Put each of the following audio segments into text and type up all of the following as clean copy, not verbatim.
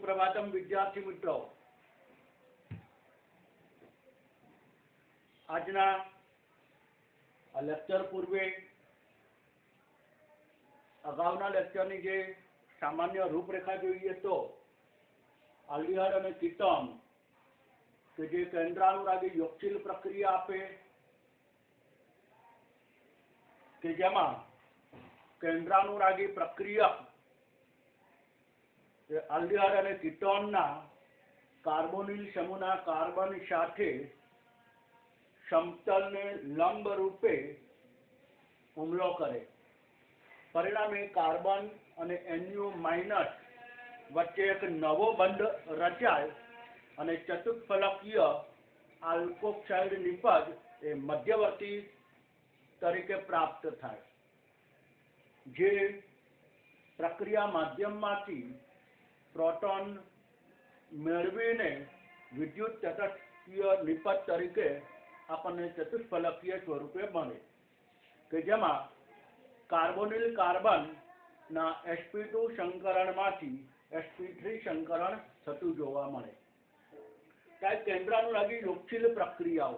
सुप्रभातम विद्यार्थी मित्रों। आजना लेक्चर पूर्वे अगाउना लेक्चरनी जे सामान्य रूपरेखा जोईए तो आल्डिहाइड अने कीटोन के जे केंद्रानुरागी योगशील प्रक्रिया आपे के जेमा केंद्रानुरागी प्रक्रियक आल्डिहाइड अने कीटोन कार्बोनिल समूहना कार्बन साथे समतल ने लंब रूपे हुमलो करे। परिणामे कार्बन अने NU माइनस वच्चे एक नवो बंध रचाय अने चतुष्फलकीय आल्कोक्साइड निपज ए मध्यवर्ती तरीके प्राप्त थाय, जे प्रक्रिया माध्यममांथी प्रोटोन मेळवीने विद्युत तटस्थीय निपज तरीके आपने चतुष्फलकीय स्वरूपे बने के जेमा कार्बोनिल कार्बन ना sp2 संकरण मांथी sp3 संकरण थतुं जोवा मळे। त्याज केंद्रानुरागी योगशील प्रक्रियाओ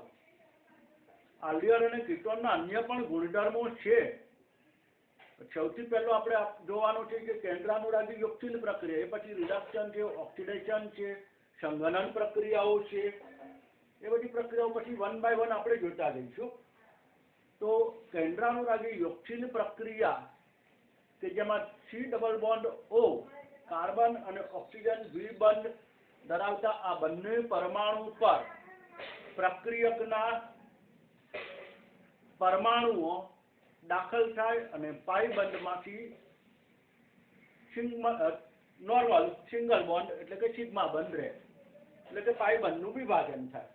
आल्डिहाइड अने कीटोनना अन्य पण गुणधर्मो छे। सौथी पहेलो आपणे जोवानुं छे के केंद्रानुरागी योगशील प्रक्रिया ए पछी रिडक्शन छे, ऑक्सिडेशन छे, संघनन प्रक्रियाओ छे। ए बधी प्रक्रियाओ पछी वन बाय वन आपणे जोता जईशुं। तो केंद्रानुरागी योगशील प्रक्रिया के जेमां C double bond O carbon अने ऑक्सिजन द्विबंध धरावता आ बंने परमाणु पर प्रक्रियकना परमाणुओ दाखल थाय अने पाई बंधमांथी नॉर्मल सिंगल बॉन्ड एटले के सिग्मा बंध रहे एटले के पाई बंधनुं विभाजन थाय।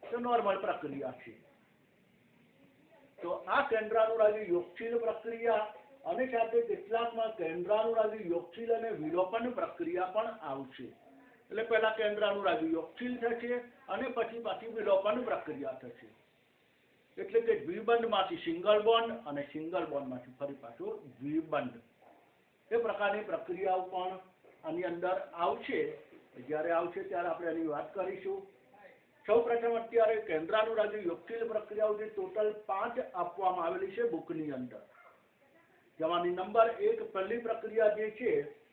तो नॉर्मल प्रक्रिया छे। तो आ केंद्रानुरागी योगशील प्रक्रिया अने साथे કેટલાકમાં केंद्रानुरागी योगशील अने विलोपन प्रक्रिया पण आवशे। એટલે પહેલા केंद्रानुरागी योगशील થશે અને પછી પાછી વિલોપન પ્રક્રિયા થશે। એટલે કે દ્વિબંધમાંથી સિંગલ બોન્ડ અને સિંગલ બોન્ડમાંથી ફરી પાછો દ્વિબંધ એ પ્રકારની પ્રક્રિયાઓ પણ આની અંદર આવશે। જ્યારે આવશે ત્યારે આપણે આની વાત કરીશું। સૌપ્રથમ અત્યારે કેન્દ્રાનુરાગી યોગशील પ્રક્રિયાઓ જે ટોટલ 5 આપવામાં આવેલી છે બુકની અંદર, જેમાંની નંબર 1 પહેલી પ્રક્રિયા જે છે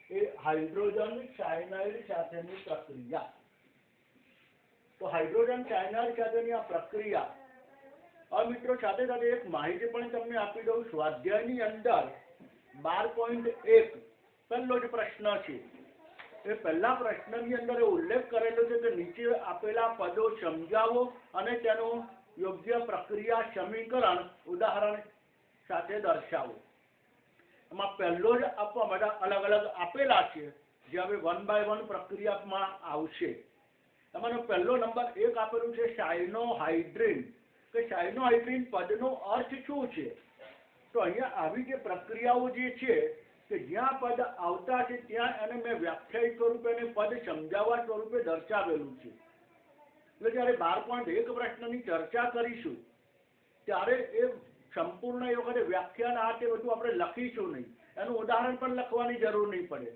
એ હાઇડ્રોજન સાયનાઇડ સાથેની પ્રક્રિયા। તો હાઇડ્રોજન સાયનાઇડ સાથેની આ પ્રક્રિયા હવે મિત્રો સાથે સાથે એક માહિતી પણ તમને આપી દઉં। સ્વાધ્યાયની અંદર 12.1 પહેલો જ પ્રશ્ન છે। એ પહેલા પ્રશ્નની અંદર ઉલ્લેખ કરેલો છે કે નીચે આપેલા પદો સમજાવો અને તેનું યોગ્ય પ્રક્રિયા સમીકરણ ઉદાહરણ સાથે દર્શાવો। એમાં પહેલો જ આપવા બધા અલગ અલગ આપેલા છે જે હવે વન બાય વન પ્રક્રિયામાં આવશે। એમાંનો પહેલો નંબર 1 આપેલું છે સાયનોહાઇડ્રીન। કે સાયનોહાઇડ્રીન પદનો અર્થ શું છે? તો અહીંયા આવી જે પ્રક્રિયાઓ જે છે કે જ્યાં પદ આવતા છે ત્યાં એને મેં વ્યાખ્યાયિત સ્વરૂપે અને પદ સમજાવવા સ્વરૂપે દર્શાવેલું છે। એટલે જ્યારે 12.1 પ્રશ્નની ચર્ચા કરીશું ત્યારે એ સંપૂર્ણ એ વખતે વ્યાખ્યાન આ તે બધું આપણે લખીશું નહીં, એનું ઉદાહરણ પણ લખવાની જરૂર નહીં પડે,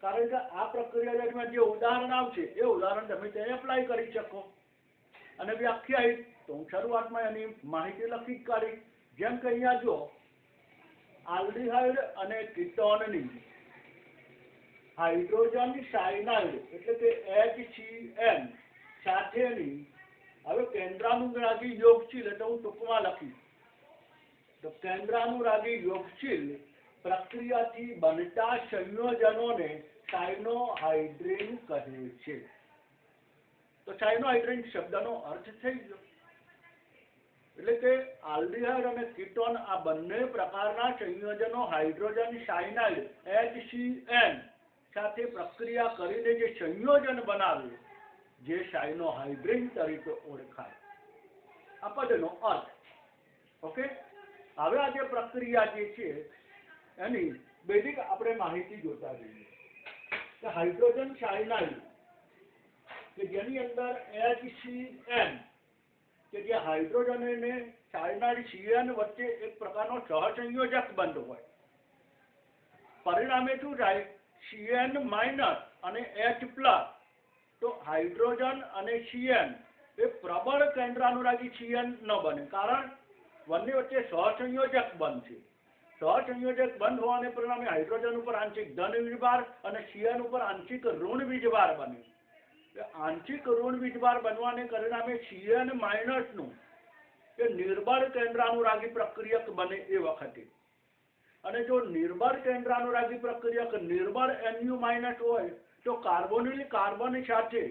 કારણ કે આ પ્રક્રિયા દરમિયાન જે ઉદાહરણ આવશે એ ઉદાહરણ તમે ત્યાં એપ્લાય કરી શકો અને વ્યાખ્યાયિત તો હું શરૂઆતમાં એની માહિતી લખી જ કાઢી। જેમ કે અહીંયા જો आल्डिहाइड अने कीटोननी हाइड्रोजन सायनाइड एटले के HCN साथेनी हवे केंद्रानुरागी योगशील एटले हूँ टूंकमां लखीश। तो केंद्रानुरागी योगशील प्रक्रियाथी बनता संयोजनोने सायनोहाइड्रीन कहे छे। तो सायनोहाइड्रीन शब्दनो अर्थ थई गयो। એટલે કે આલ્ડિહાઇડ અને કીટોન આ બંને પ્રકારના સંયોજનો હાઇડ્રોજન સાયનાઇડ HCN સાથે પ્રક્રિયા કરીને જે સંયોજન બનાવે જે સાયનોહાઇડ્રીન તરીકે ઓળખાય। આ પદનો અર્થ ઓકે। હવે આ જે પ્રક્રિયા જે છે એની બેઝિક આપણે માહિતી જોતા જઈએ કે હાઇડ્રોજન સાયનાઇડ કે જેની અંદર HCN કે જે હાઇડ્રોજન અને સાયનાઇડ CN વચ્ચે એક પ્રકારનો સહસંયોજક બંધ હોય, પરિણામે શું થાય Cn માઇનસ અને H પ્લસ, તો હાઇડ્રોજન અને Cn એ પ્રબળ કેન્દ્રાનુરાગી Cn ન બને, કારણ બંને વચ્ચે સહસંયોજક બનશે. સહસંયોજક બંધ હોવાને પરિણામે હાઇડ્રોજન ઉપર આંશિક ધન વીજભાર અને Cn ઉપર આંશિક ઋણ વીજભાર બને. આંશિક ઋણ વીજભાર બનવાને પરિણામે Cn માઇનસનું એ નિર્બળ કેન્દ્રાનુરાગી પ્રક્રિયક બને એ વખતે. અને જો નિર્બળ કેન્દ્રાનુરાગી પ્રક્રિયક નિર્બળ Nu માઇનસ હોય તો કાર્બોનિલ કાર્બન સાથે,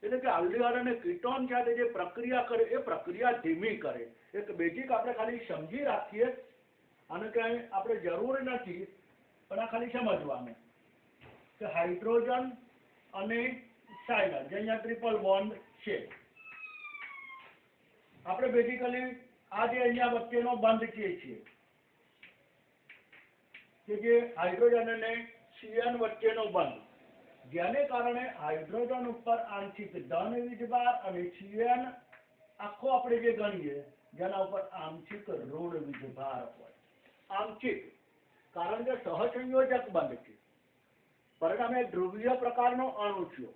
એટલે કે આલ્ડીહાઇડ અને કીટોન સાથે જે પ્રક્રિયા કરે એ પ્રક્રિયા ધીમી કરે. એક બેઝિક આપણે ખાલી સમજી રાખીએ, આને કાંઈ આપણે જરૂર નથી, પણ આ ખાલી સમજવાનું કે હાઇડ્રોજન અને સાયનાઇડ જે અહીંયા ટ્રિપલ બોન્ડ છે, આપણે બેઝિકલી આ જે અહીંયા વચ્ચેનો બંધ છે કે જે હાઇડ્રોજન અને Cn વચ્ચેનો બંધ, જેને કારણે હાઇડ્રોજન ઉપર આંશિક ધન વીજભાર અને Cn આખો આપણે જે ગણીએ જેના ઉપર આંશિક ઋણ વીજભાર હોય. આંશિક કારણ કે સહસંયોજક બંધ છે, પરિણામે ધ્રુવીય પ્રકારનો અણુ છે,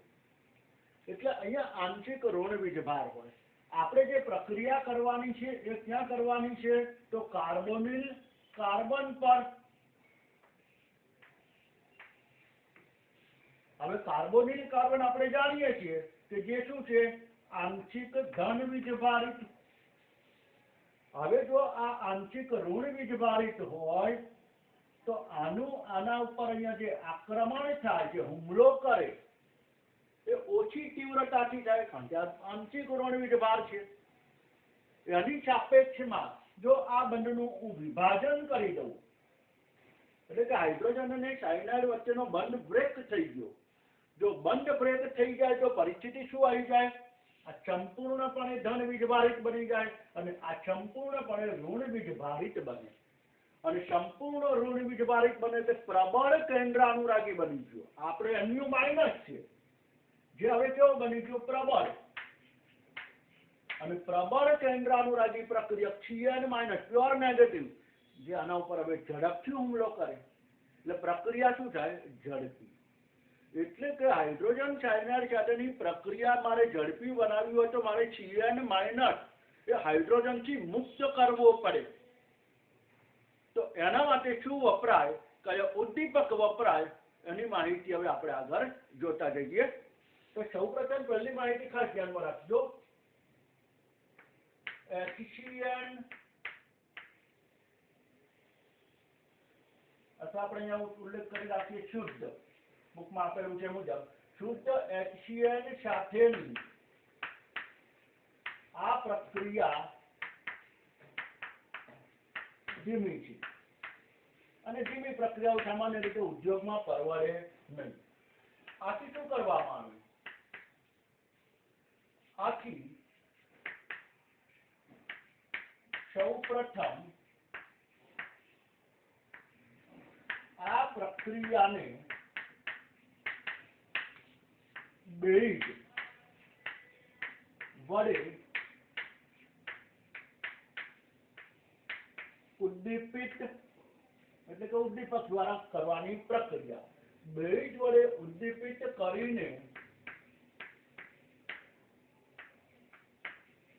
એટલે અહીંયા આંશિક ઋણ વીજભાર હોય. આપણે જે પ્રક્રિયા કરવાની છે એ ક્યાં કરવાની છે, તો કાર્બોનિલ કાર્બન પર. હવે કાર્બોનિલ કાર્બન આપણે જાણીએ છીએ કે જે શું છે, આંશિક ધન વીજભારિત. હવે જો આ આંશિક ઋણ વીજભારિત હોય તો આના ઉપર અહીંયા જે આક્રમણ થાય છે, હુમલો કરે, એ ઓછી તીવ્રતાથી થાય, કારણ કે આંશિક ઋણ વીજભાર છે. એની સાપેક્ષમાં જો આ બંધનું હું વિભાજન કરી દઉં, એટલે કે હાઇડ્રોજન અને સાયનાઇડ વચ્ચેનો બંધ બ્રેક થઈ ગયો. જો બંધ બ્રેક થઈ જાય તો પરિસ્થિતિ શું આવી જાય, આ સંપૂર્ણપણે ધન વીજભારિત બની જાય અને આ સંપૂર્ણપણે ઋણ વીજભારિત બને. અને સંપૂર્ણ ઋણ વીજભારિત બને તે પ્રબળ કેન્દ્રાનુરાગી બની ગયો. આપણે Nu માઇનસ છે જે હવે કેવો બની ગયો, પ્રબળ. અને પ્રબળ કેન્દ્રાનુરાગી પ્રક્રિયક Cn માઇનસ પ્યોર નેગેટિવ, જે આના ઉપર હવે ઝડપથી હુમલો કરે, એટલે પ્રક્રિયા શું થાય, ઝડપી. એટલે કે હાઇડ્રોજન સાયનાઇડ સાથેની પ્રક્રિયા મારે ઝડપી બનાવવી હોય તો મારે Cn માઇનસ એ હાઇડ્રોજનથી મુક્ત કરવો પડે. તો એના માટે શું વપરાય, કયા ઉદ્દીપક વપરાય, એની માહિતી હવે આપણે આગળ જોતા જઈએ. તો સૌપ્રથમ પહેલી માહિતી ખાસ ધ્યાનમાં રાખજો. HCN અથવા આપણે અહીંયા ઉલ્લેખ કરી રાખીએ શુદ્ધ, બુકમાં આપેલું છે મુજબ શુદ્ધ HCN સાથેની આ પ્રક્રિયા ધીમી છે, અને ધીમી પ્રક્રિયાઓ સામાન્ય રીતે ઉદ્યોગમાં પરવડે નહીં. આથી શું કરવામાં આવે, આથી સૌપ્રથમ આ પ્રક્રિયાને બેઝ વડે ઉદ્દીપિત, એટલે કે ઉદ્દીપક દ્વારા કરવાની પ્રક્રિયા. બેઝ વડે ઉદ્દીપિત કરીને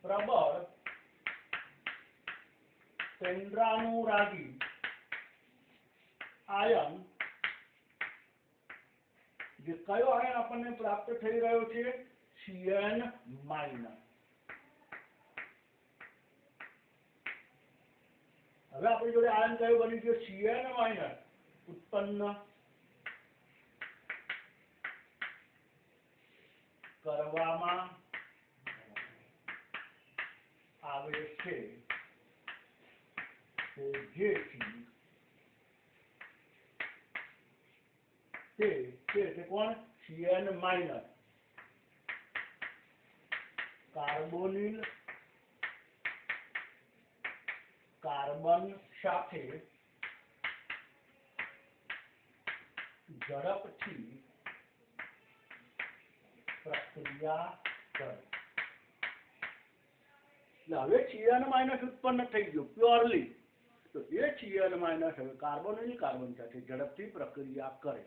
પ્રબળ કેન્દ્રાનુરાગી આયન, જે કયો આયન આપણને પ્રાપ્ત થઈ રહ્યો છે, Cn માઇનસ. હવે આપણી જોડે આયન કયો બની ગયો, Cn માઇનસ ઉત્પન્ન કરવામાં આવે છે, જેથી તે કોણ, Cn માઇનસ કાર્બોનિલ કાર્બન સાથે ઝડપથી પ્રક્રિયા કરે. એટલે હવે Cn માઇનસ ઉત્પન્ન થઈ ગયું પ્યોરલી, તો એ Cn માઇનસ હવે કાર્બોનિલ કાર્બન સાથે ઝડપથી પ્રક્રિયા કરે.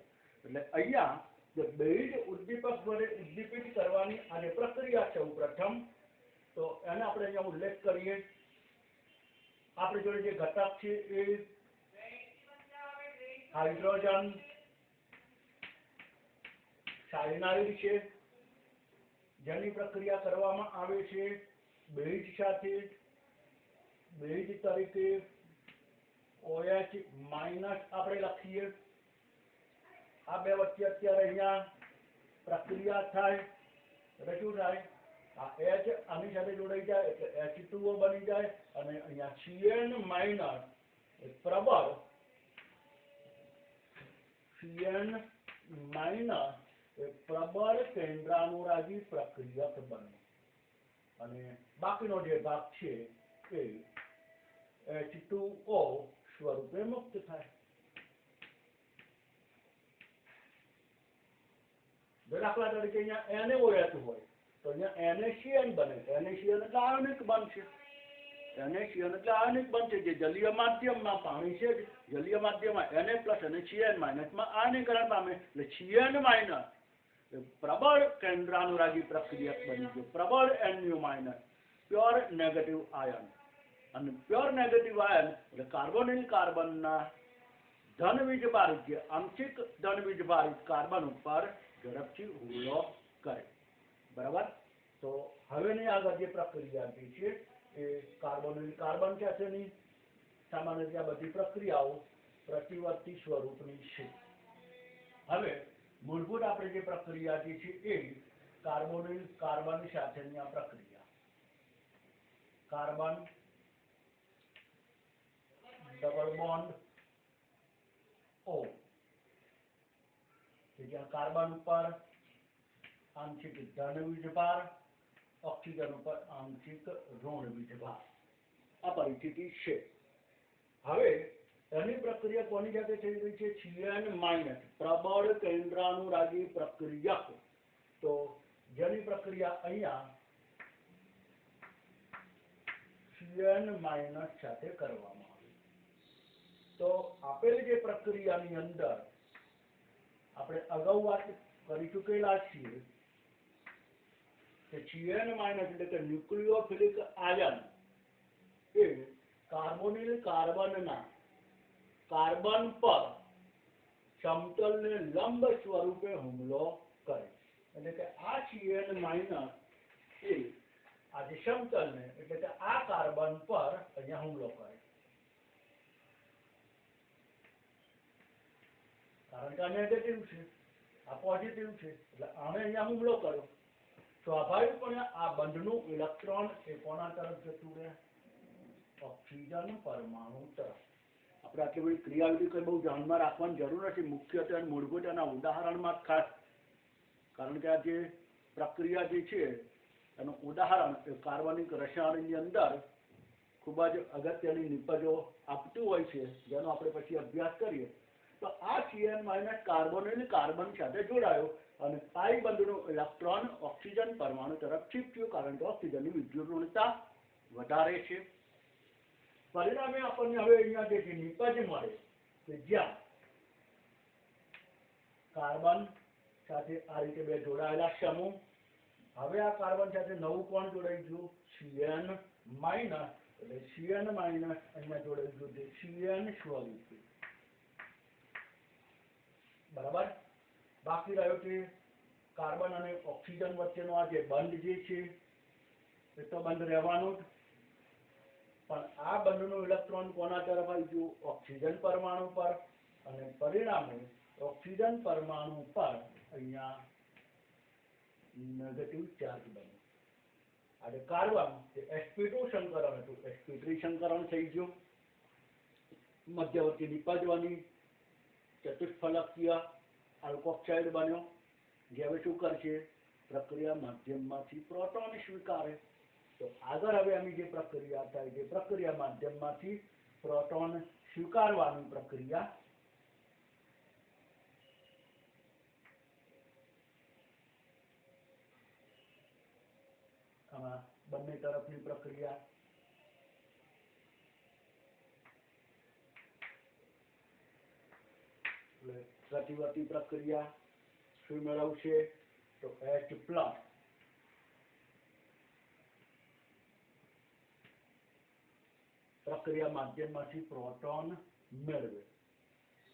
એટલે અહીંયા જે બેઝ ઉદ્દીપક વડે ઉદ્દીપિત કરવાની આ જે પ્રક્રિયા છે પ્રથમ, તો એને આપણે અહીંયા ઉલ્લેખ કરીએ. આપણી જોડે જે ઘટક છે એ હાઇડ્રોજન સાયનાઇડ છે, જેની પ્રક્રિયા કરવામાં આવે છે બેઝ સાથે. બેઝ તરીકે OH- આપણે લખીએ. આ બે વચ્ચે અત્યારે અહીંયા પ્રક્રિયા થાય એટલે શું થાય, આ H આની સાથે જોડાઈ જાય એટલે H2O બની જાય અને અહીંયા Cn- એ પ્રબળ કેન્દ્રાનુરાગી પ્રક્રિયક બને અને બાકીનો જે ભાગ છે એ H2O સ્વરૂપે મુક્ત થાય. દાખલા તરીકે અહીંયા NaOH હોય તો અહીંયા NaCN બને. NaCN એટલે આયનિક બનશે. NaCN એટલે આયનિક બનશે. જે જલીય માધ્યમમાં પાણી છે, જલીય માધ્યમમાં Na+ અને Cn- માં આયનીકરણ પામે એટલે Cn- પ્રબળ કેન્દ્રાનુરાગી પ્રક્રિયક બની ગયું. પ્રબળ Nu- પ્યોર નેગેટિવ આયન. અને પ્યોર નેગેટિવ આયન એટલે કાર્બોનિલ કાર્બનના ધન વીજભારિત જે આંશિક ધન વીજભારિત કાર્બન ઉપર ઝડપથી હુમલો કરે. બરાબર. તો હવેની આગળ જે પ્રક્રિયા છે એ કાર્બોનિલ કાર્બન સાથેની સામાન્ય રીતે આ બધી પ્રક્રિયાઓ પ્રતિવર્તી સ્વરૂપની છે. હવે મૂળભૂત આપણે જે પ્રક્રિયા છે એ કાર્બોનિલ કાર્બન સાથેની આ પ્રક્રિયા. કાર્બન ડબલ બોન્ડ O, જ્યાં કાર્બન ઉપર આંશિક ધન વીજભાર, ઓક્સિજન ઉપર આંશિક ઋણ વીજભાર, આ પરિસ્થિતિ છે. હવે એની પ્રક્રિયા કોની સાથે થઈ રહી છે? Cn- પ્રબળ કેન્દ્રાનુરાગી પ્રક્રિયક. તો જેની પ્રક્રિયા અહીંયા Cn- સાથે કરવામાં આવે. તો આપેલી જે પ્રક્રિયાની અંદર આપણે અગાઉ વાત કરી ચૂકેલા છીએ કે Cn- એટલે કે ન્યુક્લિયોફિલિક આયન એ કાર્બોનિલ કાર્બનના કાર્બન પર સમતલને લંબ સ્વરૂપે હુમલો કરે. એટલે કે આ Cn- એ આ જે સમતલને એટલે કે આ કાર્બન પર અહીંયા હુમલો કરે. કારણ કે આ નેગેટિવ છે, આ પોઝિટિવ છે, એટલે આને અહીંયા હુમલો કર્યો. સ્વાભાવિકપણે આ બંધનું ઇલેક્ટ્રોન એ કોના તરફ જતું રહે? ઓક્સિજન પરમાણુ તરફ. આપણે આટલી બધી ક્રિયાવિધિ કઈ બહુ ધ્યાનમાં રાખવાની જરૂર નથી. મુખ્યત્વે મૂળભૂત એના ઉદાહરણમાં ખાસ, કારણ કે આ જે પ્રક્રિયા જે છે એનું ઉદાહરણ એ કાર્બનિક રસાયણની અંદર ખૂબ જ અગત્યની નિપજો આપતું હોય છે, જેનો આપણે પછી અભ્યાસ કરીએ. તો આ Cn- કાર્બોનિલ કાર્બન સાથે જોડાયો અને પાઈ બંધનું ઇલેક્ટ્રોન ઓક્સિજન પરમાણુ તરફ શિફ્ટ થયું, કારણ કે ઓક્સિજનની વિદ્યુત ઋણતા વધારે છે. પરિણામે આપણને હવે અહીંયા જે નિપજ મળે કે જ્યાં કાર્બન સાથે આ રીતે બે જોડાયેલા સમૂહ, હવે આ કાર્બન સાથે નવું કોણ જોડાઈ ગયું? Cn- એટલે Cn- અહીંયા જોડાઈ ગયું છે Cn સ્વરૂપે. બરાબર. બાકી રહ્યો કે કાર્બન અને ઓક્સિજન વચ્ચેનો આ જે બંધ જે છે એ તો બંધ રહેવાનો જ, પણ આ બંધનું ઇલેક્ટ્રોન કોના તરફ આવી ગયું? ઓક્સિજન પરમાણુ પર. અને પરિણામે ઓક્સિજન પરમાણુ પર અહીંયા નેગેટિવ ચાર્જ બન્યો. આજે કાર્બન એ sp2 સંકરણ હતું, sp3 સંકરણ થઈ ગયું. મધ્યવર્તી નિપજવાની ચતુષ્ફલકીય આલ્કોક્સાઇડ બન્યો, જે હવે શું કરશે? પ્રક્રિયા માધ્યમમાંથી પ્રોટોન સ્વીકારે. તો આગળ હવે આની જે પ્રક્રિયા થાય તે પ્રક્રિયા માધ્યમમાંથી પ્રોટોન સ્વીકારવાની પ્રક્રિયા. આમાં બંને તરફની પ્રક્રિયા. એટલે પ્રતિવર્તી પ્રક્રિયા શું મેળવશે તો H+ પ્રક્રિયા માધ્યમમાંથી પ્રોટોન મેળવે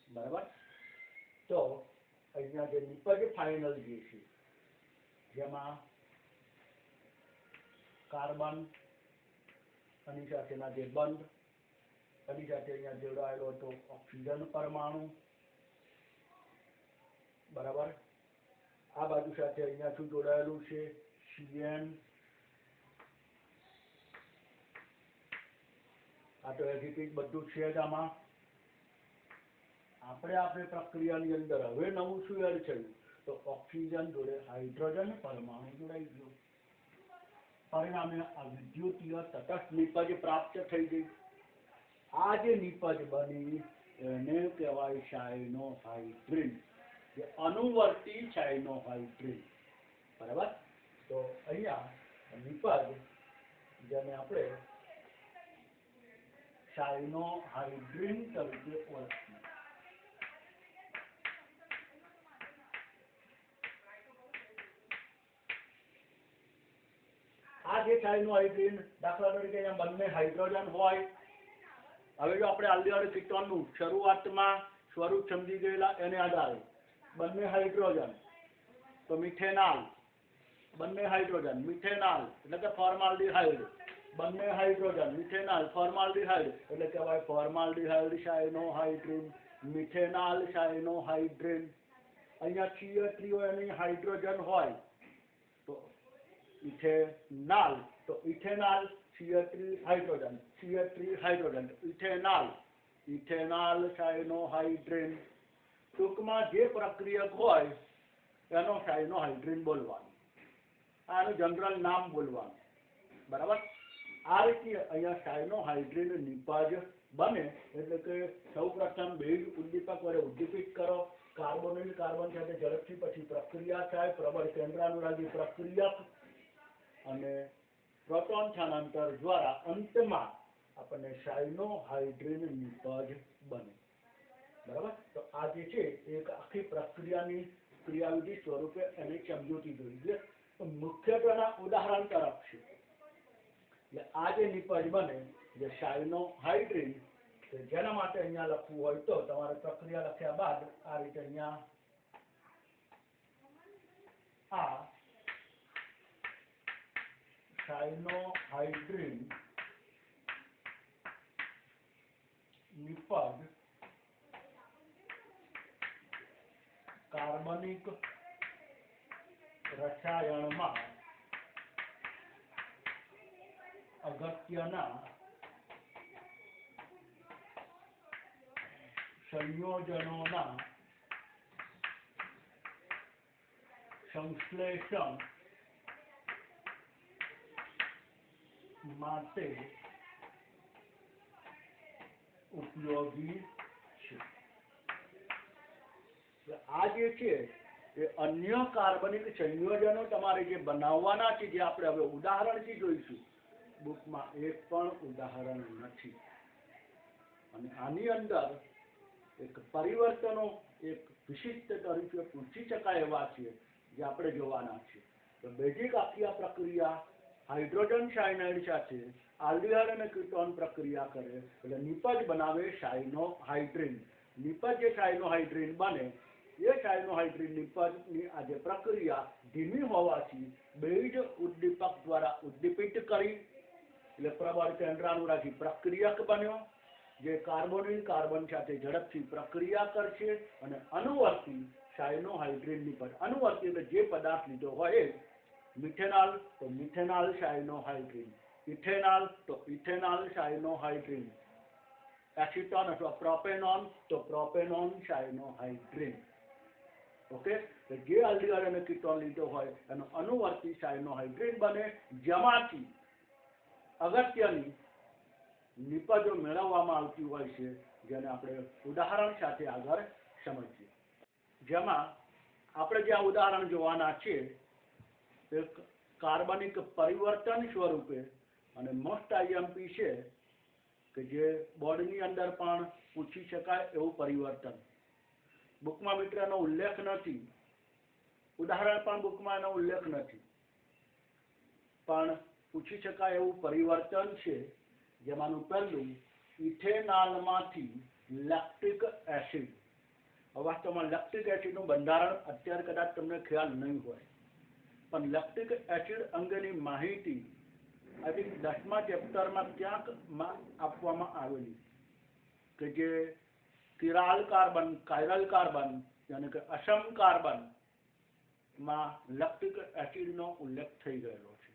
બરાબર તો અહીંયા જે નિપજ ફાઇનલ જે છે જેમાં કાર્બન એની સાથેના જે બંધ એની સાથે અહીંયા જોડાયેલો હતો ઓક્સિજન પરમાણુ બરાબર આ બાજુ સાથે અહીંયા શું જોડાયેલું છે CN આ તો એડિટિવ બધું છે જ આમાં આપણે પ્રક્રિયાની અંદર હવે નવું શું એડ થયું તો ઓક્સિજન જોડે હાઇડ્રોજન પરમાણુ જોડાઈ ગયો પરિણામે આ વિદ્યુતીય તટસ્થ નિપજ પ્રાપ્ત થઈ ગઈ આ જે નિપજ બની એને કહેવાય સાયનોહાઇડ્રિન જે અનુવર્તી સાયનોહાઇડ્રિન બરાબર તો અહીંયા નિપજ જેને આપણે સાયનોહાઇડ્રિન તરીકે ઓળખીએ આ જે સાયનોહાઇડ્રિન દાખલા તરીકે અહીંયા બંને હાઇડ્રોજન હોય હવે જો આપણે આલ્ડિહાઇડ કીટોનનું શરૂઆતમાં સ્વરૂપ સમજી ગયેલા એને આધારે બંને હાઇડ્રોજન તો મિથેનોલ બંને હાઇડ્રોજન મિથેનોલ એટલે કે ફોર્માલ્ડિહાઇડ બંને હાઇડ્રોજન મિથેનોલ ફોર્માલ્ડિહાઇડ એટલે કહેવાય ફોર્માલ્ડિહાઇડ સાયનોહાઇડ્રિન મિથેનોલ સાયનોહાઇડ્રિન અહીંયા CH3 હોય અને હાઇડ્રોજન હોય તો इथेनॉल तो इथेनॉल CH3 हाइड्रोजन इथेनॉल सायनोहाइड्रिन टूंकमां जे प्रक्रियक होय एनो सायनोहाइड्रिन बोलवानुं आनुं जनरल नाम बोलवानुं बराबर आ रीते अहींया सायनोहाइड्रिन निपज बने एटले के सौ प्रथम बेज उद्दीपक वडे उद्दीपित करो कार्बोनिल कार्बन साथे झड़पथी पछी प्रक्रिया थाय प्रबल केंद्रानुरागी प्रक्रियक અને પ્રોટોન સ્થાનાંતર દ્વારા અંતમાં આપણને સાયનોહાઇડ્રિન નિપજ બને બરાબર તો આ જે છે એક આખી પ્રક્રિયાની ક્રિયાવિધિ સ્વરૂપે એની સમજૂતી જોઈએ તો મુખ્યત્વેના ઉદાહરણ તરફ છે એટલે આ જે નિપજ બને જે સાયનોહાઇડ્રિન જેના માટે અહીંયા લખવું હોય તો તમારે પ્રક્રિયા લખ્યા બાદ આ રીતે અહીંયા આ साइनोहाइड्रिन निपज कार्बनिक रसायण में अगत्यना संयोजनों संश्लेषण माटे उपयोगी छे आ जे छे ए अन्य कार्बनिक संयोजनो तमारे जे बनाववाना छे जे आपणे हवे उदाहरणथी जोईशुं बुकमां एक पण उदाहरण नथी अने आनी अंदर एक परिवर्तनो एक विशिष्ट तरीके पूछी शकाय एवा छे जे आपणे जोवाना छे तो बेजिक आखी आ प्रक्रिया हाइड्रोजन सायनाइड साथे आल्डिहाइड અને કીટોન પ્રક્રિયા કરે એટલે નિપજ બનાવે સાયનોહાઇડ્રિન નિપજ જે સાયનોહાઇડ્રિન બને એ સાયનોહાઇડ્રિન નિપજની આ જે પ્રક્રિયા ધીમી હોવાથી બેઝ ઉદ્દીપક દ્વારા ઉદ્દીપિત કરી એટલે પ્રબળ કેન્દ્રાનુરાગી પ્રક્રિયક બન્યો જે કાર્બોનિલ કાર્બન સાથે ઝડપથી પ્રક્રિયા કરશે અને અનુવર્તી સાયનોહાઇડ્રિન નિપજ અનુવર્તી એટલે જે પદાર્થ લીધો હોય मिथेनॉल तो मिथेनॉल सायनोहाइड्रिन इथेनॉल तो इथेनॉल सायनोहाइड्रिन एसीटोन अथवा प्रोपेनॉन तो प्रोपेनॉन सायनोहाइड्रिन ओके तो जे आल्डिहाइड અને કીટોન લીધો હોય એનો અનુવર્તી સાયનોહાઇડ્રિન બને જેમાંથી અગત્યની નિપજો મેળવવામાં આવતી હોય છે જેને આપણે ઉદાહરણ સાથે આગળ સમજીએ જેમાં આપણે જે આ ઉદાહરણ જોવાના છે एक कार्बनिक परिवर्तन स्वरूपे અને મોસ્ટ આઈએમપી છે કે જે બોર્ડની અંદર પણ પૂછી શકાય એવું પરિવર્તન બુકમાં મિત્ર એનો ઉલ્લેખ નથી, ઉદાહરણ પણ બુકમાં એનો ઉલ્લેખ નથી, પણ પૂછી શકાય એવું પરિવર્તન છે, જેમાંનું પહેલું ઇથેનોલમાંથી લેક્ટિક એસિડ. વાસ્તવમાં લેક્ટિક એસિડનું બંધારણ અત્યારે કદાચ તમને ખ્યાલ નહીં હોય, પણ લેક્ટિક એસિડ અંગેની માહિતી આઈ થિંક 10મા ચેપ્ટરમાં ક્યાંક આપવામાં આવેલી, કે જે ચિરાલ કાર્બન યાની કે અસમ કાર્બન માં લેક્ટિક એસિડનો ઉલ્લેખ થઈ ગયેલો છે.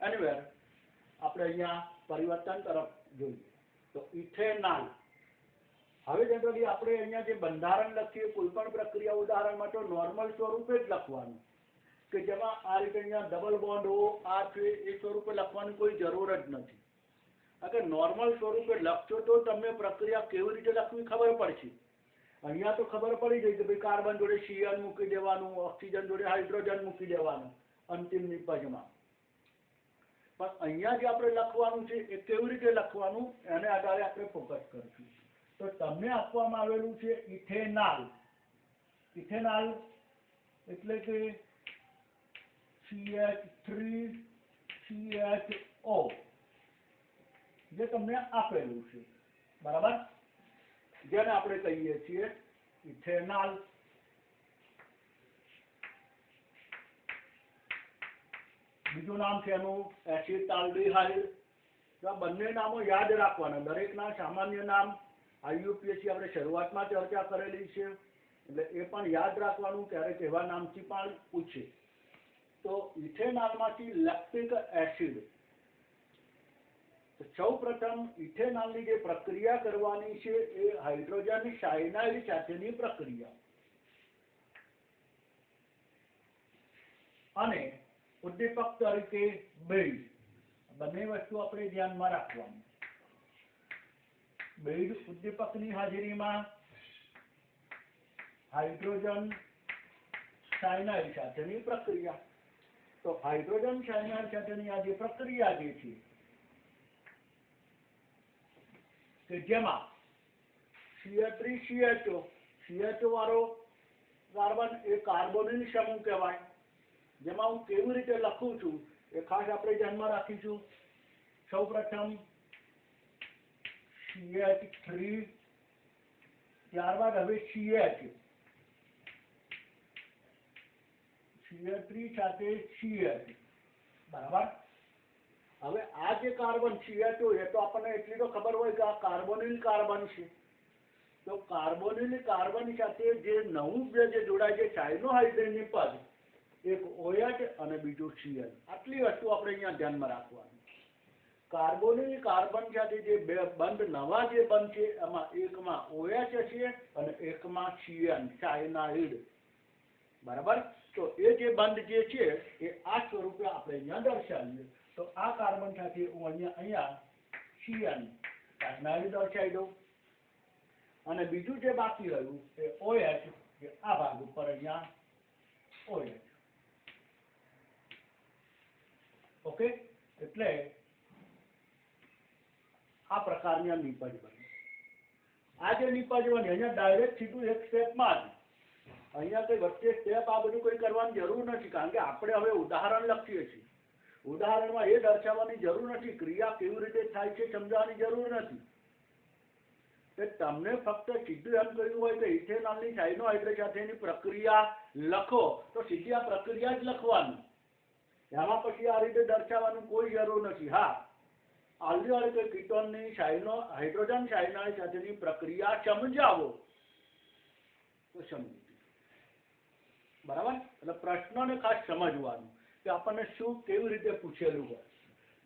એનીવેર આપણે અહીંયા પરિવર્તન તરફ જોઈએ તો ઇથેનોલ. હવે જનરલી આપણે અહીંયા જે બંધારણ લખીએ કોઈ પણ પ્રક્રિયા ઉદાહરણમાં તો નોર્મલ સ્વરૂપે જ લખવાનું, કે જેમાં આ રીતે અહીંયા ડબલ બોન્ડ હો આ છે એ સ્વરૂપે લખવાની કોઈ જરૂર જ નથી. અગર નોર્મલ સ્વરૂપે લખશો તો તમને પ્રક્રિયા કેવી રીતે લખવી ખબર પડશે. અહીંયા તો ખબર પડી ગઈ કે ભાઈ કાર્બન જોડે CN મૂકી દેવાનું, ઓક્સિજન જોડે હાઇડ્રોજન મૂકી દેવાનું અંતિમ નિપજમાં. પણ અહીંયા જે આપણે લખવાનું છે એ કેવી રીતે લખવાનું એને આધારે આપણે ફોકસ કરીશું. તો તમને આપવામાં આવેલું છે ઇથેનોલ. ઇથેનોલ એટલે કે CH3CHO જે તમને આપેલું છે, બરાબર, જેને આપણે કહીએ છીએ ઇથેનોલ. બીજું નામ છે એનું એસિટાલ્ડિહાઇડ. આ બંને નામો યાદ રાખવાના, દરેકના સામાન્ય નામ IUPAC આપણે શરૂઆતમાં ચર્ચા કરેલી છે, એટલે એ પણ યાદ રાખવાનું, ક્યારેક એવા નામથી પણ પૂછે. તો ઇથેનોલમાંથી લેક્ટિક એસિડ. સૌ પ્રથમ ઇથેનોલની જે પ્રક્રિયા કરવાની છે એ હાઇડ્રોજન સાયનાઇડ સાથેની પ્રક્રિયા, અને ઉદ્દીપક તરીકે બેઝ. બંને વસ્તુ આપણે ધ્યાનમાં રાખવાની. બેઝ ઉદ્દીપકની હાજરીમાં હાઇડ્રોજન સાયનાઇડ સાથેની પ્રક્રિયા. તો હાઇડ્રોજન સાયનાઇડ સાથેની આ જે પ્રક્રિયા જે છે કે જેમાં CH3CHO વાળો કાર્બન એ કાર્બોનિલ સમૂહ કહેવાય. જેમાં હું કેવી રીતે લખું છું એ ખાસ આપણે ધ્યાનમાં રાખીશું. સૌ પ્રથમ CH3, ત્યારબાદ હવે CH3 સાથે CH, બરાબર. હવે આ જે કાર્બન CHO એ તો આપણને એટલી તો ખબર હોય કે આ કાર્બોનિલ કાર્બન છે. તો કાર્બોનિલ કાર્બન સાથે જે નવું જે જોડાય છે સાયનોહાઇડ્રેટની પદ, એક OH અને બીજું CN. આટલી વસ્તુ આપણે અહીંયા ધ્યાનમાં રાખવાની. કાર્બોનિલ કાર્બન સાથે જે બે બંધ નવા જે બંધ છે એમાં એકમાં OH છે અને એકમાં CN સાયનાઇડ, બરાબર. તો એ જે બંધ જે છે એ આ સ્વરૂપે આપણે અહીંયા દર્શાવીએ. તો આ કાર્બન સાથે હું અહીંયા CN સાયનાઇડ દર્શાવી દઉં, અને બીજું જે બાકી રહ્યું એ OH, એ આ ભાગ ઉપર અહીંયા OH. ઓકે, એટલે આ પ્રકારની આ નિપજ બની. આ જે નિપજ બની અહીંયા ડાયરેક્ટ સીધું એક સ્ટેપમાં જ, અહીંયા કઈ વચ્ચે સ્ટેપ આ બધું કોઈ કરવાની જરૂર નથી, કારણ કે આપણે હવે ઉદાહરણ લખીએ છીએ. ઉદાહરણમાં એ દર્શાવવાની જરૂર નથી, ક્રિયા કેવી રીતે થાય છે સમજાવવાની જરૂર નથી. તમને ફક્ત સીધું એમ કહ્યું હોય કે ઇથેનોલની સાયનોહાઇડ્રેટ સાથેની પ્રક્રિયા લખો તો સીધી આ પ્રક્રિયા જ લખવાની. એમાં પછી આ રીતે દર્શાવવાનું કોઈ જરૂર નથી. હા, આલ્ડિહાઇડ કે કીટોનની હાઇડ્રોજન સાયનાઇડ સાથેની પ્રક્રિયા સમજાવો તો સમજી, બરાબર. એટલે પ્રશ્નોને ખાસ સમજવાનું કે આપણને શું કેવી રીતે પૂછેલું હોય.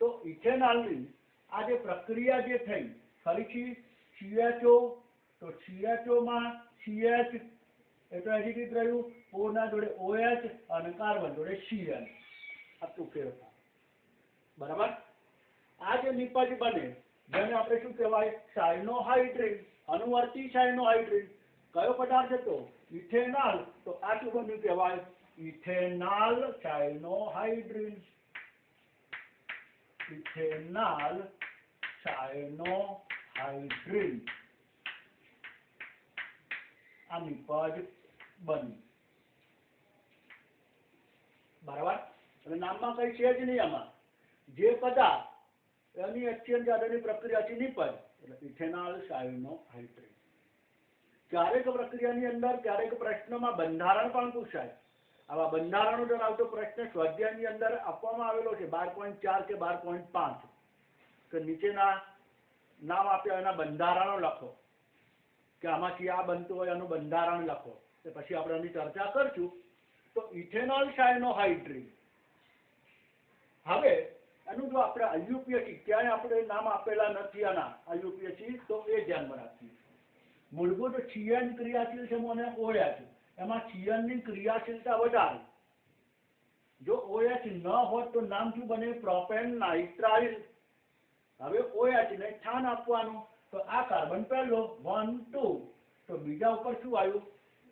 તો ઇથેનોલની આ જે પ્રક્રિયા જે થઈ, ફરીથી CHO, તો CHO માં CH એટલે એસિડિક રહ્યું, ઓના જોડે OH અને કાર્બન જોડે CN. આટલું ફેરફાર, બરાબર. આ જે નિપજ બને જેને આપણે શું કહેવાય સાયનોહાઇડ્રેટ, અનુવર્તી સાયનોહાઇડ્રેટ. કયો પદાર્થ હતો? ઇથેનોલ. તો આ શું બન્યું કહેવાય ઇથેનોલ સાયનોહાઇડ્રેટ. ઇથેનોલ સાયનોહાઇડ્રેટ. આ નિપજ બની. બરાબર. અને નામમાં કઈ છે જ નહીં. આમાં જે પદાર્થ એની અત્યંત આગળની પ્રક્રિયા છે નિપજ એટલે ઇથેનોલ સાયનોહાઇડ્રેટ. ક્યારેક પ્રક્રિયાની અંદર ક્યારેક પ્રશ્નમાં બંધારણ પણ પૂછાય. આવા બંધારણો ધરાવતો પ્રશ્ન સ્વાધ્યાયની અંદર આપવામાં આવેલો છે 12.4 કે 12.5 કે નીચેના નામ આપ્યા એના બંધારણો લખો કે આમાંથી આ બનતું હોય એનું બંધારણ લખો. તો પછી આપણે એની ચર્ચા કરશું. તો ઇથેનોલ સાયનોહાઇડ્રેટ હવે એનું જો આપણે આઈયુપીએસી ક્યાંય આપણે નામ આપેલા નથી આના આઈયુપીએસી તો એ ધ્યાનમાં રાખીએ. મૂળભૂત CN ક્રિયાશીલ સમૂહ અને OH એમાં CN ની ક્રિયાશીલતા વધારે. જો OH ન હોત તો નામ શું બને? Propane nitrile. હવે OH ને સ્થાન આપવાનું તો આ કાર્બન પહેલો 1 2 તો બીજા ઉપર શું આવ્યું?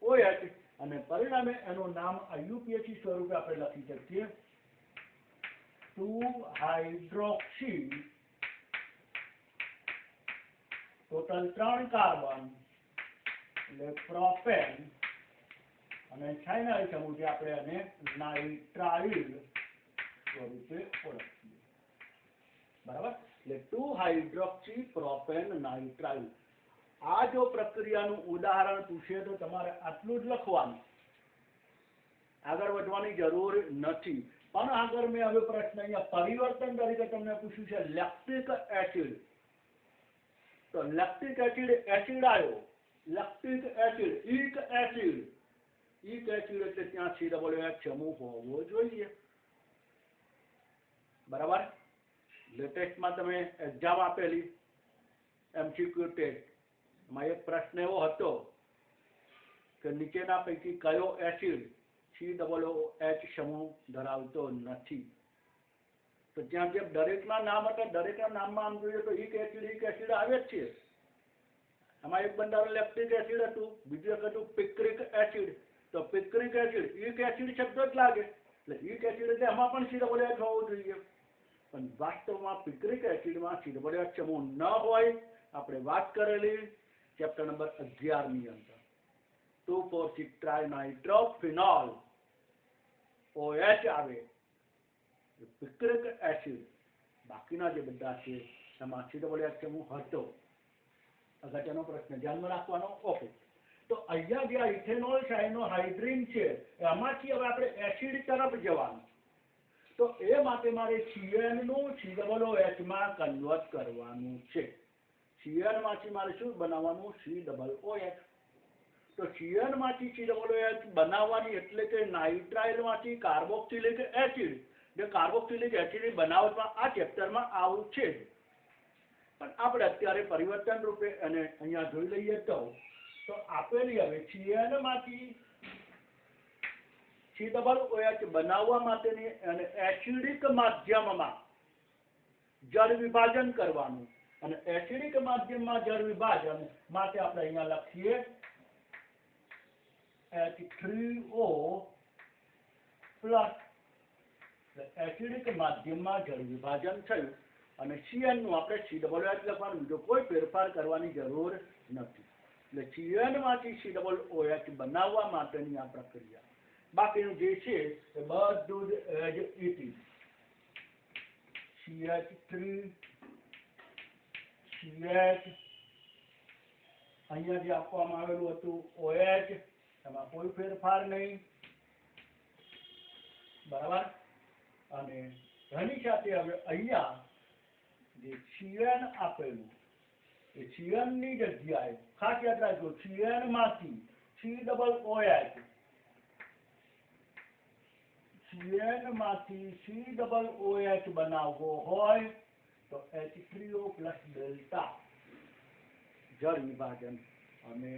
OH અને પરિણામે એનું નામ આઈયુપીએસી સ્વરૂપે આપણે લખી શકીએ 2 હાઇડ્રોક્સી ટોટલ 3 કાર્બન એટલે પ્રોપેન અને સાયનાઇલ સમૂહથી આપણે એને નાઇટ્રાઇલ સ્વરૂપે ઓળખીએ. બરાબર. એટલે 2 હાઇડ્રોક્સી પ્રોપેન નાઇટ્રાઇલ. આ જો પ્રક્રિયાનું ઉદાહરણ પૂછે તો તમારે આટલું જ લખવાનું, આગળ વધવાની જરૂર નથી. પણ આગળ મેં હવે પ્રશ્ન અહીંયા પરિવર્તન તરીકે તમને પૂછ્યું છે લેક્ટિક એસિડ. તો લેક્ટિક એસિડ એસિડ આવ્યો, લેક્ટિક એસિડ ઇક એસિડ. ઇક એસિડ એટલે ત્યાં COOH સમૂહ હોવો જોઈએ. બરાબર. લેટેસ્ટમાં તમે એક્ઝામ આપેલી MCQ ટેસ્ટ એમાં એક પ્રશ્ન એવો હતો કે નીચેના પૈકી કયો એસિડ COOH સમૂહ ધરાવતો નથી. તો ત્યાં જે દરેકના નામ હતા દરેકના નામમાં આમ જોઈએ તો ઇક એસિડ આવે જ છે. એમાં એક બંધારણ લેક્ટિક એસિડ હતું, બીજું એક હતું પિક્રિક એસિડ. તો પિક્રિક એસિડ ઇક એસિડ શબ્દ જ લાગે એટલે ઇક એસિડ એટલે એમાં પણ COOH હોવું જોઈએ. પણ વાસ્તવમાં પિક્રિક એસિડમાં COOH સમૂહ ન હોય. આપણે વાત કરેલી ચેપ્ટર નંબર 11 ની અંદર 2,4,6 ટ્રાઇનાઇટ્રોફિનોલ OH આવે પિક્રિક એસિડ. બાકીના જે બધા છે એમાં COOH સમૂહ હતો. અગત્યનો પ્રશ્ન ધ્યાનમાં રાખવાનો. ઓકે. તો અહીંયા જે ઇથેનોલ સાયનોહાઇડ્રેટ છે એમાંથી હવે આપણે એસિડ તરફ જવાનું. તો એ માટે મારે CN નું COOH માં કન્વર્ટ કરવાનું છે. CN માંથી મારે શું બનાવવાનું? COOH. તો CN માંથી COOH બનાવવાની એટલે કે નાઇટ્રાઇલ માંથી કાર્બોક્સિલિક એસિડ. જે કાર્બોક્સિલિક એસિડ બનાવટમાં આ ચેપ્ટરમાં આવું છે. પણ આપણે અત્યારે પરિવર્તન રૂપે અને અહીંયા જોઈ લઈએ તો આપેલી હવે CN માંથી COOH બનાવવા માટેની અને એસિડિક માધ્યમમાં જળ વિભાજન કરવાનું. અને એસિડિક માધ્યમમાં જળ વિભાજન માટે આપણે અહીંયા લખીએ H3O પ્લસ. એસિડિક માધ્યમમાં જળ વિભાજન થયું અને CN નું આપણે COOH લખવાનું. બીજો કોઈ ફેરફાર કરવાની જરૂર નથી. એટલે CN માંથી COOH બનાવવા માટેની આ પ્રક્રિયા. બાકીનું જે છે એ બધું જ એજ ઇટ ઇઝ. CH3 CH અહીંયા જે આપવામાં આવેલું હતું OH એમાં કોઈ ફેરફાર નહીં. બરાબર. અને એની સાથે હવે અહીંયા જે CN આપેલું એ CN ની જગ્યાએ ખાસ યાદ રાખજો CN માંથી COOH CN માંથી COOH બનાવવો હોય તો H3O પ્લસ ડેલ્ટા જળ વિભાજન અને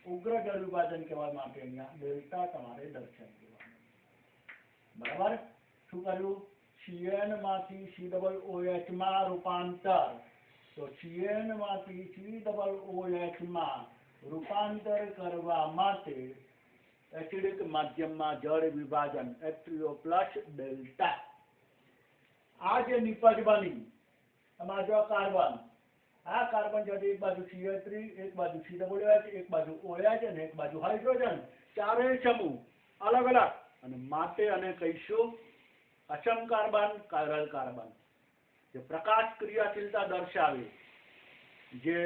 ઉગ્ર જળ વિભાજન કહેવા માટે અહીંયા ડેલ્ટા તમારે દર્શાવી દેવાનું. બરાબર. શું કર્યું? CN માંથી COOH માં રૂપાંતર. તો CN માંથી COOH માં રૂપાંતર કરવા માટે એસિડિક માધ્યમમાં જળ વિભાજન H3O પ્લસ ડેલ્ટા. આ જે નિપજ બની એમાં જો કાર્બન કાર્બન છે એક બાજુ CH3 એક બાજુ COH એક બાજુ OH અને એક બાજુ હાઇડ્રોજન, ચારેય સમૂહ અલગ અલગ અને માટે અને કહીશું અસમ કાર્બન કાયરલ કાર્બન, જે પ્રકાશ ક્રિયાશીલતા દર્શાવે, જે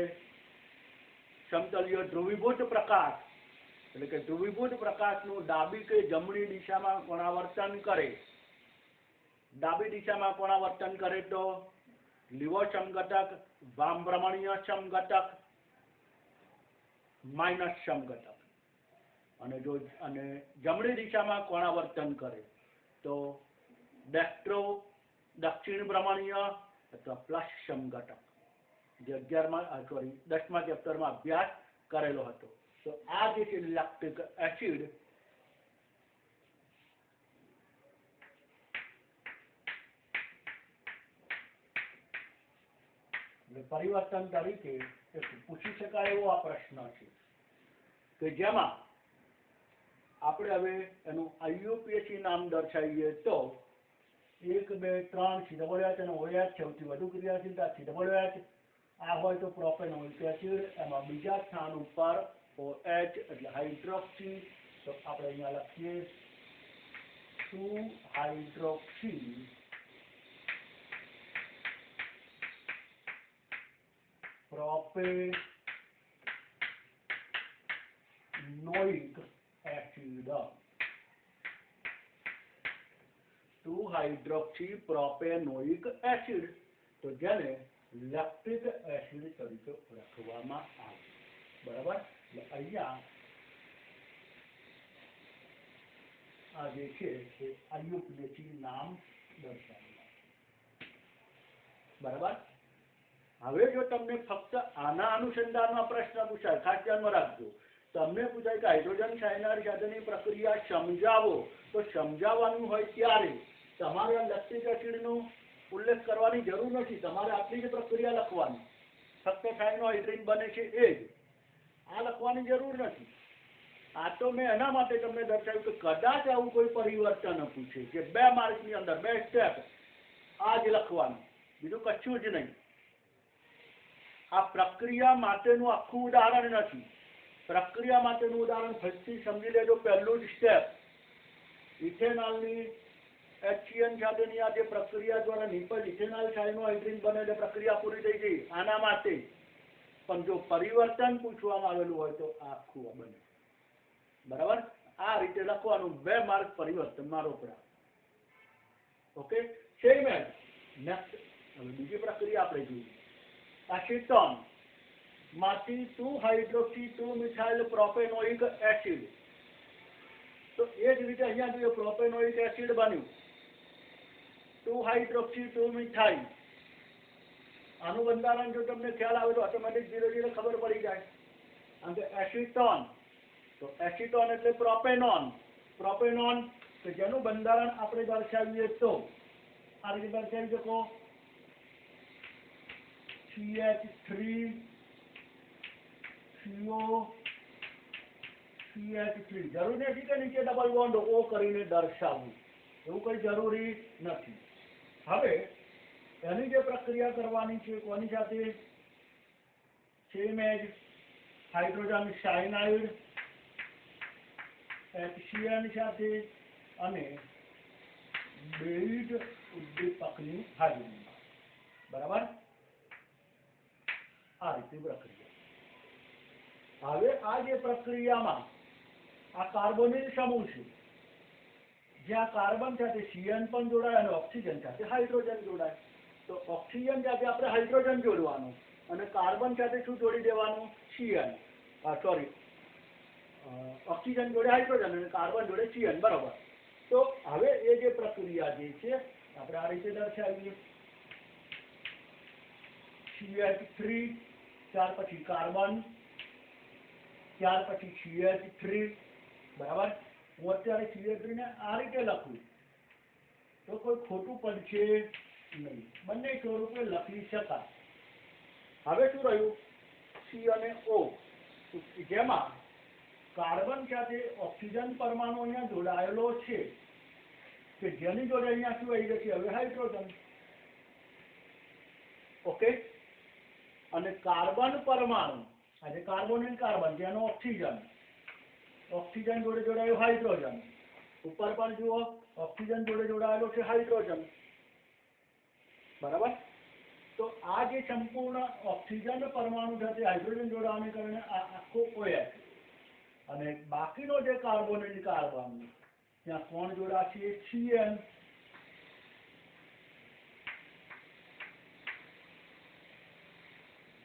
સમતલીય ધ્રુવીભૂત પ્રકાશ એટલે કે ધ્રુવીભૂત પ્રકાશનું ડાબી કે જમણી દિશામાં પરાવર્તન કરે, ડાબી દિશામાં પરાવર્તન કરે તો લીવો સમઘટક, વામભ્રમણીય સમઘટક, માઇનસ સમઘટક, અને જમણી દિશામાં કોણાવર્તન કરે તો ડેક્ટ્રો દક્ષિણ ભ્રમણીય અથવા પ્લસ સમઘટક, જે 10મા ચેપ્ટરમાં અભ્યાસ કરેલો હતો. તો આ જે છે લેક્ટિક એસિડ પરિવર્તન તરીકે પૂછી શકાય એવો આ પ્રશ્ન છે કે જેમાં આપણે હવે એનું IUPAC નામ દર્શાવીએ તો 1 2 3 COH અને OH સૌથી વધુ ક્રિયાશીલતા COH, આ હોય તો પ્રોપેનોઇક એસિડ, એમાં બીજા સ્થાન ઉપર OH એટલે હાઇડ્રોક્સી, તો આપણે અહીંયા લખીએ 2 hydroxy propanoic acid, 2 hydroxy propanoic acid, તો જેને લેક્ટિક એસિડ તરીકે ઓળખવામાં આવે. બરાબર, એટલે અહીંયા આ જે છે એ IUPAC નામ દર્શાવેલું. બરાબર, હવે જો તમને ફક્ત આના અનુસંધાનમાં પ્રશ્ન પૂછાય, ખાસ ધ્યાનમાં રાખજો, તમને પૂછાય કે હાઇડ્રોજન સાયનાઇડ સાથેની પ્રક્રિયા સમજાવો, તો સમજાવવાનું હોય ત્યારે તમારે લેક્ટિક એસિડનો ઉલ્લેખ કરવાની જરૂર નથી, તમારે આટલી જ પ્રક્રિયા લખવાની, ફક્ત સાયનોહાઇડ્રીન બને છે એ જ, આ લખવાની જરૂર નથી. આ તો મેં એના માટે તમને દર્શાવ્યું કે કદાચ આવું કોઈ પરિવર્તન પૂછે કે 2 માર્કની અંદર 2 સ્ટેપ આ જ લખવાનું, બીજું કશું જ નહીં. આ પ્રક્રિયા માટેનું આખું ઉદાહરણ નથી. પ્રક્રિયા માટેનું ઉદાહરણ ફરીથી સમજી લેજો. પહેલું જ સ્ટેપ, ઇથેનોલની HCN સાથેની આ જે પ્રક્રિયા દ્વારા નિપજ ઇથેનોલ સાયનોહાઇડ્રીન બને એટલે પ્રક્રિયા પૂરી થઈ ગઈ, આના માટે. પણ જો પરિવર્તન પૂછવામાં આવેલું હોય તો આખું બને. બરાબર, આ રીતે લખવાનું, 2 માર્ક પરિવર્તનમાં રોકડા. ઓકે, સેમ એજ નેક્સ્ટ. હવે બીજી પ્રક્રિયા આપણે જોઈએ, એસિટોન માંથી 2 હાઇડ્રોક્સી 2 મિથાઇલ પ્રોપેનોઇક એસિડ, તો એ જ રીતે અહીંયા જોઈએ પ્રોપેનોઇક એસિડ બન્યું, 2 હાઇડ્રોક્સી 2 મિથાઇલ. આનું બંધારણ જો તમને ખ્યાલ આવે તો ઓટોમેટિક ધીરે ધીરે ખબર પડી જાય. અને એસિટોન, તો એસિટોન એટલે પ્રોપેનોન, પ્રોપેનોન કે જેનું બંધારણ આપણે દર્શાવીએ તો આ રીતે દર્શાવી શકો, CH3 CO CH3. જરૂર નથી કે નીચે ડબલ બોન્ડ O કરીને દર્શાવવું, એવું કઈ જરૂરી નથી. હવે એની જે પ્રક્રિયા કરવાની છે કોની સાથે, સેમ એજ હાઇડ્રોજન સાયનાઇડ HCN સાથે અને બેઇઝ ઉદ્દીપકની હાજરીમાં. બરાબર, આ રીતે પ્રક્રિયા. હવે આ જે પ્રક્રિયામાં આ કાર્બોનિલ સમૂહ છે, જ્યાં કાર્બન સાથે CN પણ જોડાય અને ઓક્સિજન સાથે હાઇડ્રોજન જોડાય, તો ઓક્સિજન સાથે આપણે હાઇડ્રોજન જોડવાનું અને કાર્બન સાથે શું જોડી દેવાનું, CN, ઓક્સિજન જોડે હાઇડ્રોજન અને કાર્બન જોડે CN. બરાબર, તો હવે એ જે પ્રક્રિયા જે છે આપણે આ રીતે દર્શાવીએ, CH3, ત્યાર પછી કાર્બન, ત્યાર પછી CH3. બરાબર, હું અત્યારે CH3 ને આ રીતે લખું તો કોઈ ખોટું પડશે નહીં, બંને સ્વરૂપે લખી શકાય. હવે શું રહ્યું, C અને O, જેમાં કાર્બન સાથે ઓક્સિજન પરમાણુ અહીંયા જોડાયેલો છે કે જેની જોડે અહીંયા શું આવી જશે, હવે હાઇડ્રોજન. ઓકે, અને કાર્બન પરમાણુ, આજે કાર્બન અને કાર્બન જેનો ઓક્સિજન, ઓક્સિજન જોડે જોડાયું હાઇડ્રોજન, ઉપર પણ જુઓ ઓક્સિજન જોડે જોડાયેલો છે હાઇડ્રોજન, બરાબર. તો આ જે સંપૂર્ણ ઓક્સિજન પરમાણુ સાથે હાઇડ્રોજન જોડાવાને કારણે આ આખો OH, અને બાકીનો જે કાર્બન અને કાર્બન ત્યાં કોણ જોડાશે? CN.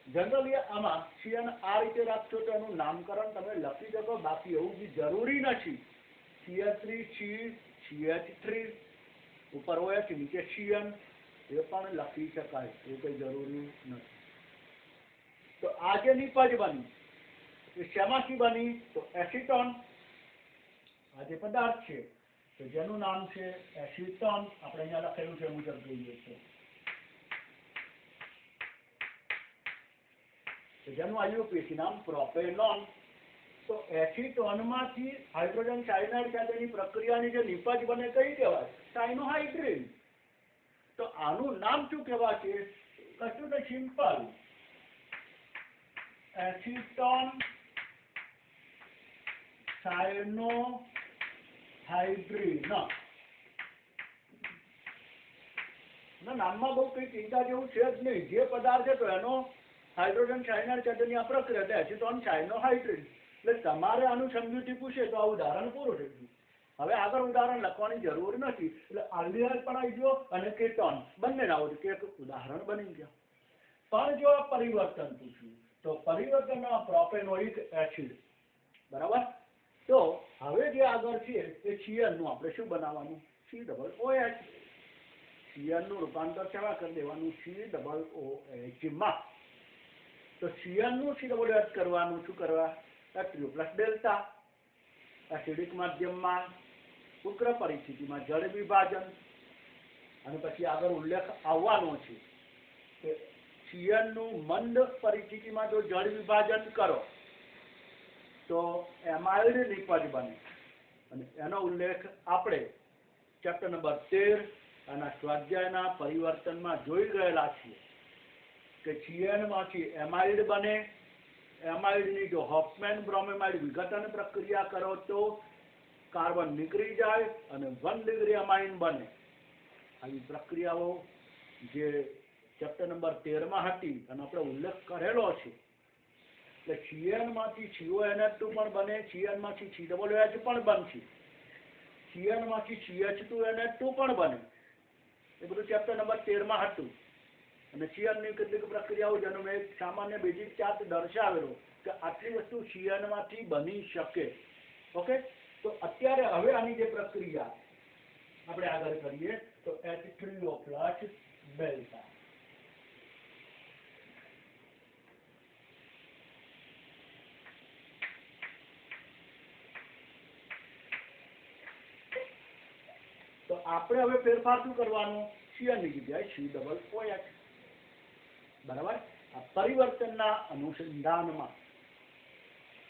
જનરલી આમાં CN આ રીતે રાખશો તો એનું નામકરણ તમે લખી શકો, બાકી એવું બી જરૂરી નથી. CH3 CH3 ઉપર OH નીચે CN એ પણ લખી શકાય, એ કઈ જરૂરી નથી. તો આ જે નિપજ બની એ શેમાંથી બની? તો એસિટોન. આ જે પદાર્થ છે તો જેનું નામ છે એસિટોન, આપણે અહીંયા લખેલું છે મુજબ જોઈએ છે, જેનું આયુપીએસી નામ પ્રોપેનોન. તો એસિટોનમાંથી હાઇડ્રોજન સાયનાઇડ સાથેની પ્રક્રિયાની જે નિપજ બને કઈ કહેવાય? સાયનોહાઇડ્રિન. તો આનું નામ શું કહેવાશે? કશું તો સિમ્પલ, એસિટોન સાયનોહાઇડ્રિન. નામમાં બહુ કઈ ચિંતા જેવું છે જ નહીં. જે પદાર્થ છે તો એનો હાઇડ્રોજન સાયનાઇડ સાથેની આ પ્રક્રિયા એટલે એસિટોન સાયનોહાઇડ્રિન. એટલે તમારે આનું સમજૂતી પૂછે તો આ ઉદાહરણ પૂરું થઈ ગયું. હવે આગળ ઉદાહરણ લખવાની જરૂર નથી. એટલે આલ્ડિહાઇડ પણ આવી ગયો અને કેટોન બંને ના હોય કે એક ઉદાહરણ બની ગયા. પણ જો આ પરિવર્તન પૂછ્યું તો પરિવર્તનના પ્રોપેનોઇક એસિડ, બરાબર. તો હવે જે આગળ છે એ CN નું આપણે શું બનાવવાનું? COOH. CN નું રૂપાંતર કેવા કરી દેવાનું? COOH માં. તો CN નું COOH કરવાનું શું કરવા? H3O plus delta. એસિડિક માધ્યમમાં ઉગ્ર પરિસ્થિતિમાં જળ વિભાજન, અને પછી આગળ ઉલ્લેખ આવવાનો છે કે CN નું મંદ પરિસ્થિતિમાં જો જળ વિભાજન કરો તો એમાઇડ નિપજ બને, અને એનો ઉલ્લેખ આપણે ચેપ્ટર નંબર 13 અને સ્વાધ્યાયના પરિવર્તનમાં જોઈ ગયેલા છીએ કે CN માંથી એમાઇડ બને. એમાઇડની જો હોફમેન બ્રોમેમાઇડ વિઘટન પ્રક્રિયા કરો તો કાર્બન નીકળી જાય અને 1 ડિગ્રી અમાઇન બને. આવી પ્રક્રિયાઓ જે ચેપ્ટર નંબર 13 માં હતી અને આપણે ઉલ્લેખ કરેલો છે. એટલે CN માંથી CONH2 પણ બને, CN માંથી COOH પણ બનશે, CN માંથી CH2NH2 પણ બને. એ બધું ચેપ્ટર નંબર 13 માં હતું. અને CN ની કેટલીક પ્રક્રિયાઓ જેનો મેં એક સામાન્ય બેઝિક ચાર્ટ દર્શાવેલો કે આટલી વસ્તુ CN માંથી બની શકે. ઓકે. તો અત્યારે હવે આની જે પ્રક્રિયા આપણે આગળ કરીએ તો H3O પ્લસ ડેલ્ટા. તો આપણે હવે ફેરફાર શું કરવાનું? CN ની જગ્યાએ COOH, બરાબર. આ પરિવર્તનના અનુસંધાનમાં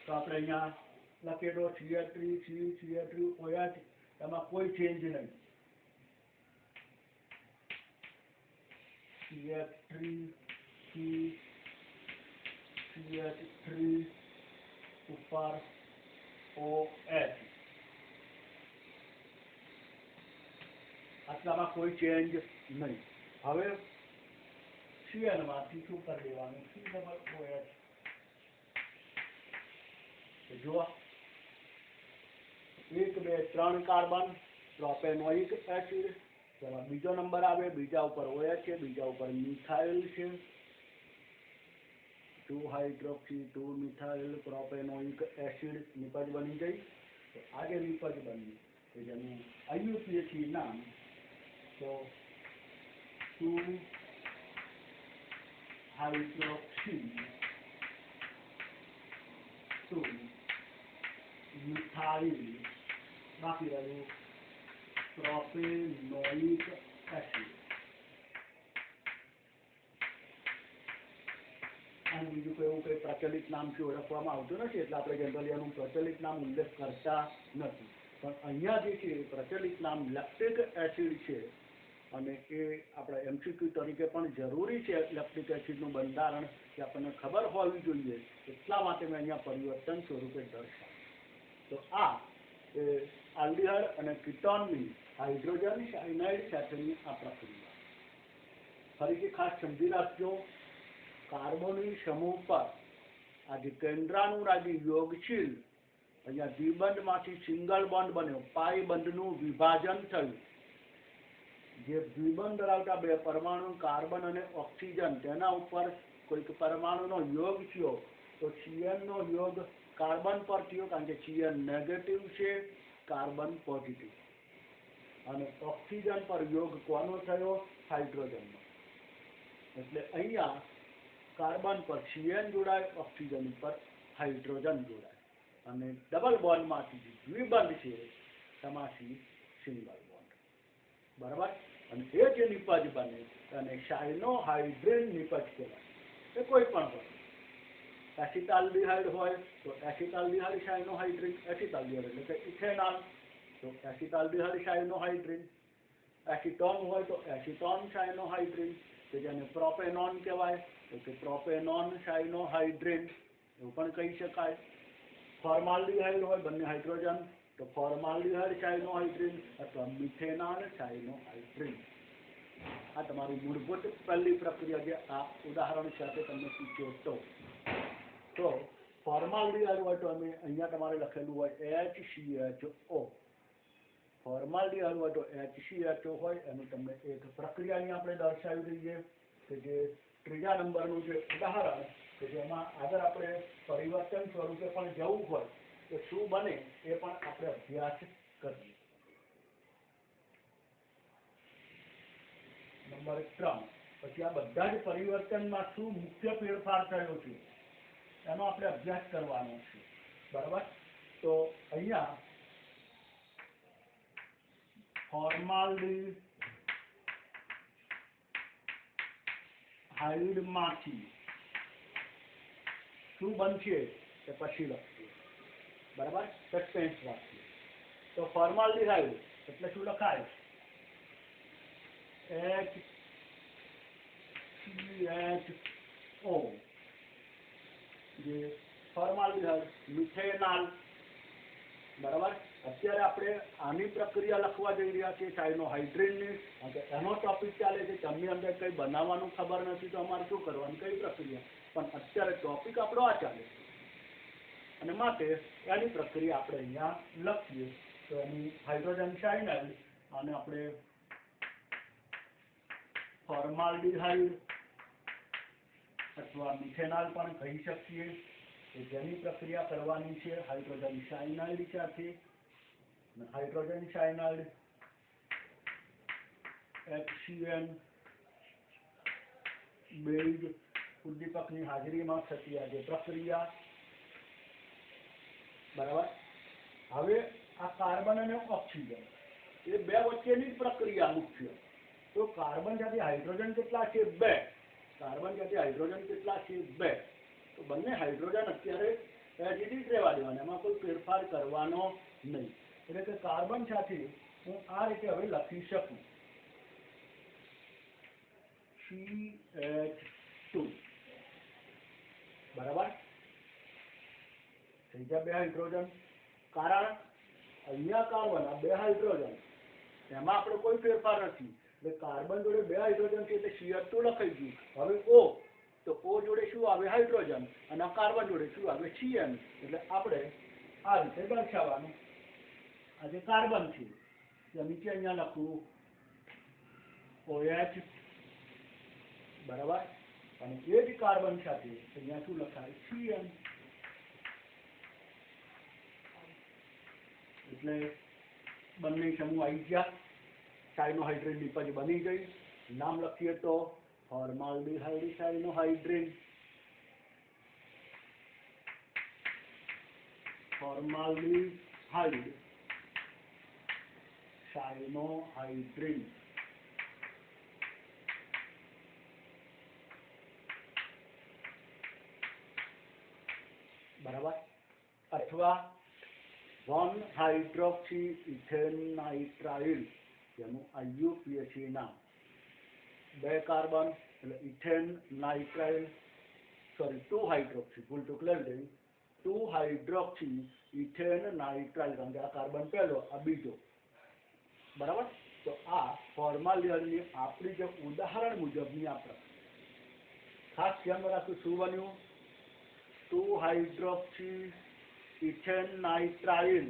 તો આપણે અહીંયા લખેલો CH3OH, એમાં કોઈ ચેન્જ નહીં. CH3 ઉપર OH, આટલામાં કોઈ ચેન્જ નહીં. હવે CN માંથી શું કરી દેવાનું? COOH. જુઓ 1 2 3 કાર્બન પ્રોપેનોઇક એસિડ, તેમાં બીજો નંબર આવે, બીજા ઉપર OH છે, બીજા ઉપર મિથાઇલ છે, 2 હાઇડ્રોક્સી 2 મિથાઇલ પ્રોપેનોઇક એસિડ નિપજ બની ગઈ. તો આ જે નિપજ બની કે જેનું આયુપીએસી નામ તો 2 હાઇડ્રોક્સી 2 મિથાઇલ, બાકી રહ્યું પ્રોપેનોઇક એસિડ. અને બીજું કોઈ એવું કંઈ પ્રચલિત નામથી ઓળખવામાં આવતું નથી, એટલે આપણે જનરલી એનું પ્રચલિત નામ ઉલ્લેખ કરતા નથી. પણ અહીંયા જે છે પ્રચલિત નામ લેક્ટિક એસિડ છે. અને એ આપણા એમસીક્યુ તરીકે પણ જરૂરી છે લેક્ટિક એસિડનું બંધારણ કે આપણને ખબર હોવી જોઈએ, એટલા માટે મેં અહીંયા પરિવર્તન સ્વરૂપે દર્શાવ્યું. તો આ એ આલ્ડીહાઇડ અને કીટોનની હાઇડ્રોજન સાયનાઇડ સાથેની આ પ્રક્રિયા ફરીથી ખાસ સમજી રાખજો. કાર્બોનિલ સમૂહ પર આ જે કેન્દ્રાનુરાગી યોગશીલ અહીંયા દ્વિબંધમાંથી સિંગલ બોન્ડ બન્યો, પાઈ બંધનું વિભાજન થયું. જે દ્વિબંધ ધરાવતા બે પરમાણુ કાર્બન અને ઓક્સિજન, તેના ઉપર કોઈક પરમાણુનો યોગ થયો તો CN નો યોગ કાર્બન પર થયો, કારણ કે CN નેગેટિવ છે, કાર્બન પોઝિટિવ. અને ઓક્સિજન પર યોગ કોનો થયો? હાઇડ્રોજનનો. એટલે અહીંયા કાર્બન પર CN જોડાય, ઓક્સિજન પર હાઇડ્રોજન જોડાય અને ડબલ બોન્ડમાંથી દ્વિબંધ છે તેમાંથી સિંગલ બોન્ડ. બરાબર. અને એ જે નિપજ બને અને સાયનોહાઇડ્રેન નિપજ કહેવાય. એ કોઈ પણ હોય, એસિટાલ્ડિહાઇડ હોય તો એસિટાલ્ડિહાઇડ સાયનોહાઇડ્રેન, એસિટાલ્ડિહાઇડ એટલે કે ઇથેનોલ તો એસિટાલ્ડિહાઇડ સાયનોહાઇડ્રેન, એસિટોન હોય તો એસિટોન સાયનોહાઇડ્રેન, કે જેને પ્રોપેનોન કહેવાય તો કે પ્રોપેનોન સાયનોહાઇડ્રેન એવું પણ કહી શકાય. ફોર્માલ્ડિહાઇડ હોય બંને હાઇડ્રોજન તો ફોર્માલ્ડિહાઇડ સાયનોહાઇડ્રેન અથવા મિથેનોલ સાયનોહાઇડ્રેન. આ તમારી મૂળભૂત પહેલી પ્રક્રિયા જે આ ઉદાહરણ સાથે તમને પૂછ્યો તો ફોર્માલ્ડિહાઇડ હોય તો અમે અહીંયા તમારે લખેલું હોય HCHO. ફોર્માલ્ડિહાઇડ હોય તો HCHO હોય. એનું તમને એક પ્રક્રિયા અહીંયા આપણે દર્શાવી દઈએ કે જે ત્રીજા નંબરનું જે ઉદાહરણ કે જેમાં આગળ આપણે પરિવર્તન સ્વરૂપે પણ જવું હોય તો શું બને એ પણ આપણે અભ્યાસ કરીએ. નંબર 3. પછી આ બધા જ પરિવર્તનમાં શું મુખ્ય ફેરફાર થયો છે એનો આપણે અભ્યાસ કરવાનો છે. બરાબર. તો અહીંયા ફોર્માલ્ડિહાઇડમાંથી શું બનશે તે પછી લખીએ. બરાબર. સસ્પેન્સ રાખીએ. તો ફોર્માલ્ડિહાઇડ એટલે શું લખાય? HCHO. જે ફોર્માલ્ડિહાઇડ મિથેનોલ. બરાબર. અત્યારે આપણે આની પ્રક્રિયા લખવા જઈ રહ્યા છીએ સાયનોહાઇડ્રેનની, એનો ટોપિક ચાલે છે. તમને અંદર કંઈ બનાવવાનું ખબર નથી તો અમારે શું કરવાનું, કઈ પ્રક્રિયા? પણ અત્યારે ટોપિક આપણો આ ચાલે અને માટે એની પ્રક્રિયા આપણે અહીંયા લખીએ. તો એની હાઇડ્રોજન સાયનાઇડ અને આપણે ફોર્માલ્ડિહાઇડ અથવા મિથેનોલ પણ કહી શકીએ કે જેની પ્રક્રિયા કરવાની છે હાઇડ્રોજન સાયનાઇડ સાથે. હાઇડ્રોજન સાયનાઇડ HCN બેઝ ઉદ્દીપકની હાજરીમાં થતી આ જે પ્રક્રિયા. બરાબર. હવે આ કાર્બન અને ઓક્સિજન એ બે વચ્ચેની જ પ્રક્રિયા મુખ્ય. તો કાર્બન સાથે હાઇડ્રોજન કેટલા છે? 2. કાર્બન સાથે હાઇડ્રોજન કેટલા છે? 2. તો બંને હાઇડ્રોજન અત્યારે એજ ઇટ ઇઝ રહેવા દેવાના, એમાં કોઈ ફેરફાર કરવાનો નહીં. એટલે કે કાર્બન સાથે હું આ રીતે હવે લખી શકું CH2. બરાબર. થઈ ગયા 2 હાઇડ્રોજન. કારણ અહીંયા કાર્બન આ 2 હાઇડ્રોજન એમાં આપણે કોઈ ફેરફાર નથી. એટલે કાર્બન જોડે 2 હાઇડ્રોજન છે એટલે CH2 લખાઈ ગયું. હવે O તો O જોડે શું આવે? હાઇડ્રોજન. અને કાર્બન જોડે શું આવે? CN. એટલે આપણે આ રીતે દર્શાવવાનું. આ જે કાર્બન છે તે નીચે અહીંયા લખવું OH. બરાબર. અને એ જ કાર્બન સાથે અહીંયા શું લખાય? CN. એટલે બંને સમૂહ આવી ગયા. સાયનોહાઇડ્રેન નિપજ બની ગઈ. નામ લખીએ તો ફોર્માલ્ડિહાઇડ સાયનોહાઇડ્રેન. ફોર્માલ્ડિહાઇડ સાયનોહાઇડ્રેન. બરાબર. અથવા 1 હાઇડ્રોક્સી ઇથેનનાઇટ્રાઇલ જેનું IUPAC નામ 2 કાર્બન એટલે ઇથેન નાઇટ્રાઇલ સોરી 2 હાઇડ્રોક્સી ભૂલ ચૂક લઈ દેવી 2 હાઇડ્રોક્સી ઇથેન નાઇટ્રાઇલ કારણ કે આ કાર્બન પહેલો આ બીજો બરાબર તો આ ફોર્માલિટીની આપણી જે ઉદાહરણ મુજબની આપણે ખાસ ધ્યાનમાં રાખવું શું બન્યું 2 હાઇડ્રોક્સી ઇથેન નાઇટ્રાઇલ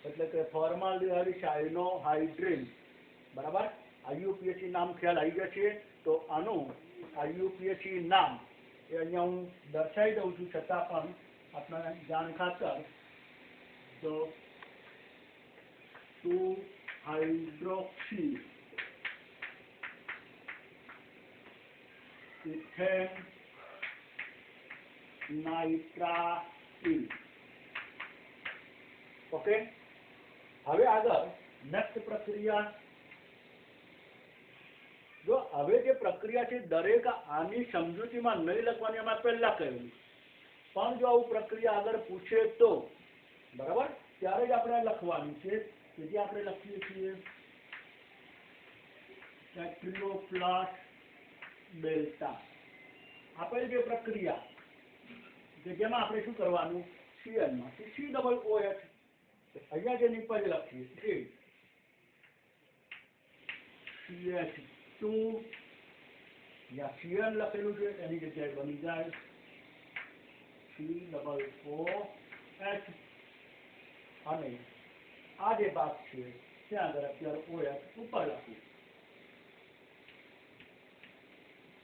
એટલે કે ફોર્માલિટી સાયનોહાઇડ્રીન બરાબર IUPAC નામ ખ્યાલ આવી જશે તો આનું IUPAC નામ એ અહીંયા હું દર્શાવી દઉં છું છતાં પણ આપણા જાણ ખાતર તો 2 હાઇડ્રોક્સી ઇથેન નાઇટ્રાઇલ ઓકે હવે આગળ નેક્સ્ટ પ્રક્રિયા જો હવે જે પ્રક્રિયા છે દરેક આની સમજૂતીમાં નહીં લખવાની અમે પહેલા કહેલું પણ જો આવું પ્રક્રિયા આગળ પૂછે તો બરાબર ત્યારે જ આપણે લખવાની છે તેથી આપણે લખીએ છીએ એક્રિલોપ્લાસ્ટ ડેલ્ટા આપેલ જે પ્રક્રિયા કે જેમાં આપણે શું કરવાનું CN માંથી COOH અહીંયા જે નિપજ લખીએ CH2 या CN લખેલું છે એની જગ્યાએ બની જાય COOH અને આ જે ભાગ છે ત્યાં આગળ અત્યારે OH ઉપર લખ્યું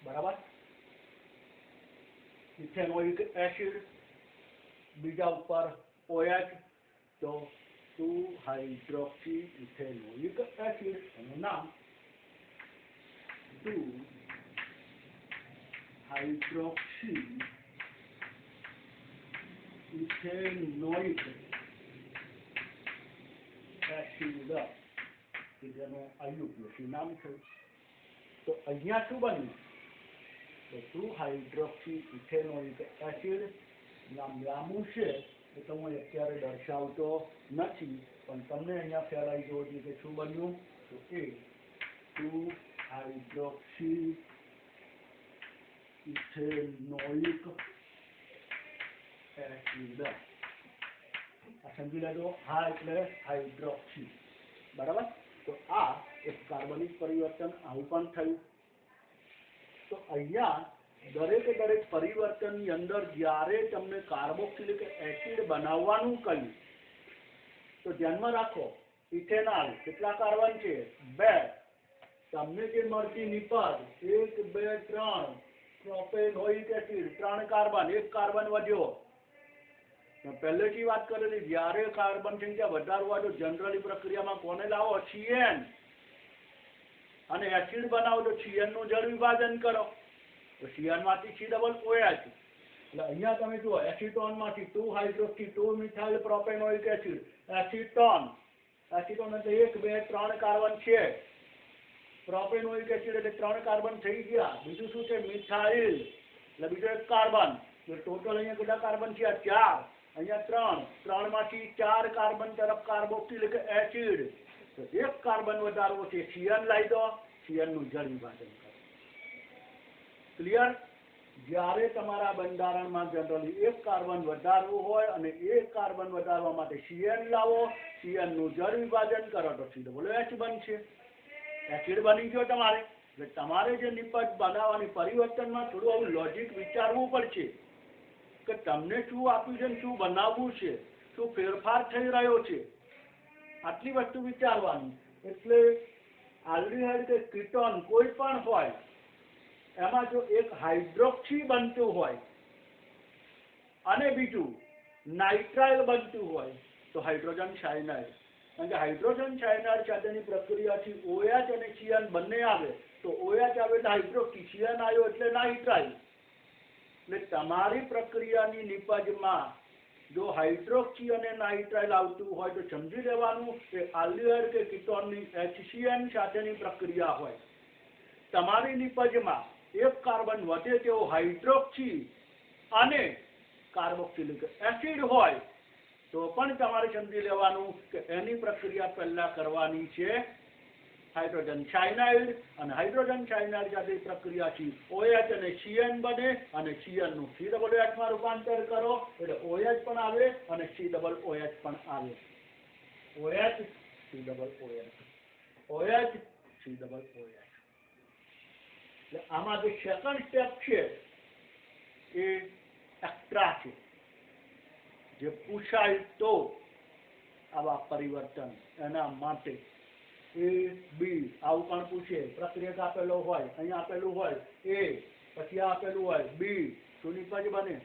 બરાબર ઇથેનોઇક એસિડ બીજા ઉપર OH तो 2 हाइड्रोक्सी इथेनोइक एसिड एનું નામ 2 हाइड्रोक्सी इथेनोइक एसिड કે જેનું IUPAC નામ છે તો અહીંયા શું બન્યું તો 2 હાઇડ્રોક્સી ઇથેનોઇક એસિડ નામ લાંબુ છે તો હું અત્યારે દર્શાવતો નથી પણ તમને અહીંયા ખ્યાલ આવી જવો જોઈએ કે શું બન્યું તો એ 2 હાઇડ્રોક્સી ઇથેનોઇક એસિડ આ સમજી લેજો હા એટલે હાઇડ્રોક્સી બરાબર તો આ એક કાર્બનિક પરિવર્તન આવું પણ થયું તો અહીંયા દરેકે દરેક પરિવર્તનની અંદર જ્યારે તમને કાર્બોક્સિલિક એસિડ બનાવવાનું કહ્યું તો ધ્યાનમાં રાખો ઇથેનોલ કેટલા કાર્બન છે 2 તમને જે મળતી નિપજ 1 2 3 પ્રોપેનોઇક એસિડ 3 કાર્બન 1 કાર્બન વધ્યો પહેલેથી વાત કરેલી જ્યારે કાર્બન સંખ્યા વધારવા તો જનરલી પ્રક્રિયામાં કોને લાવો CN અને એસિડ બનાવો તો CN નું જળ વિભાજન કરો તો CN માંથી COOH એટલે અહીંયા તમે જુઓ એસિટોન માંથી 2 hydroxy 2 methyl propanoic acid acetone એટલે 1 2 3 કાર્બન છે પ્રોપેનોઇક એસિડ એટલે 3 કાર્બન થઈ ગયા બીજું શું છે મિથાઇલ એટલે બીજો 1 કાર્બન તો ટોટલ અહીંયા કેટલા કાર્બન છે 4 અહીંયા 3 માંથી 4 કાર્બન તરફ કાર્બોક્સિલિક એસિડ તો 1 કાર્બન વધારવો છે CN લઈ દો CN નું જળ વિભાજન કરો ક્લિયર જ્યારે તમારા બંધારણમાં જનરલી 1 કાર્બન વધારવું હોય અને 1 કાર્બન વધારવા માટે CN લાવો CN નું જળ વિભાજન કરો તો COOH બનશે એસિડ બની ગયો તમારે એટલે તમારે જે નિપજ બનાવવાની પરિવર્તનમાં થોડું આવું લોજિક વિચારવું પડશે કે તમને શું આપ્યું છે શું બનાવવું છે શું ફેરફાર થઈ રહ્યો છે આટલી વસ્તુ વિચારવાની એટલે આલ્ડીહાઇડ કે કીટોન કોઈ પણ હોય એમાં જો એક હાઇડ્રોક્સી બનતું હોય અને બીજું નાઇટ્રાઇલ બનતું હોય તો હાઇડ્રોજન સાયનાઇડ કારણ કે હાઇડ્રોજન સાયનાઇડ સાથેની પ્રક્રિયાથી OH અને CN બંને આવે તો OH આવે એટલે હાઇડ્રોક્સી CN આવ્યો એટલે નાઇટ્રાઇલ એટલે તમારી પ્રક્રિયાની નિપજમાં જો હાઇડ્રોક્સી અને નાઇટ્રાઇલ આવતું હોય તો સમજી લેવાનું કે આલ્ડીહાઇડ કે કીટોનની HCN સાથેની પ્રક્રિયા હોય તમારી નિપજમાં 1 કાર્બન વધે તેવો હાઇડ્રોક્સી અને કાર્બોક્સિલિક એસિડ હોય તો પણ તમારે સમજી લેવાનું કે એની પ્રક્રિયા પહેલા કરવાની છે હાઇડ્રોજન સાયનાઇડ અને હાઇડ્રોજન સાયનાઇડ સાથે પ્રક્રિયા છે OH અને CN બને અને CN નું COOH માં રૂપાંતર કરો એટલે OH પણ આવે અને COOH પણ આવે. OH COOH OH COOH. એટલે આમાં જે સેકન્ડ સ્ટેપ છે એ એક્સ્ટ્રા છે, જે પૂછાય તો આવા પરિવર્તન એના માટે A B આવું પણ પૂછે, પ્રક્રિયક આપેલો હોય, અહીંયા આપેલું હોય A, પછી આ આપેલું હોય B, શું નિપજ બને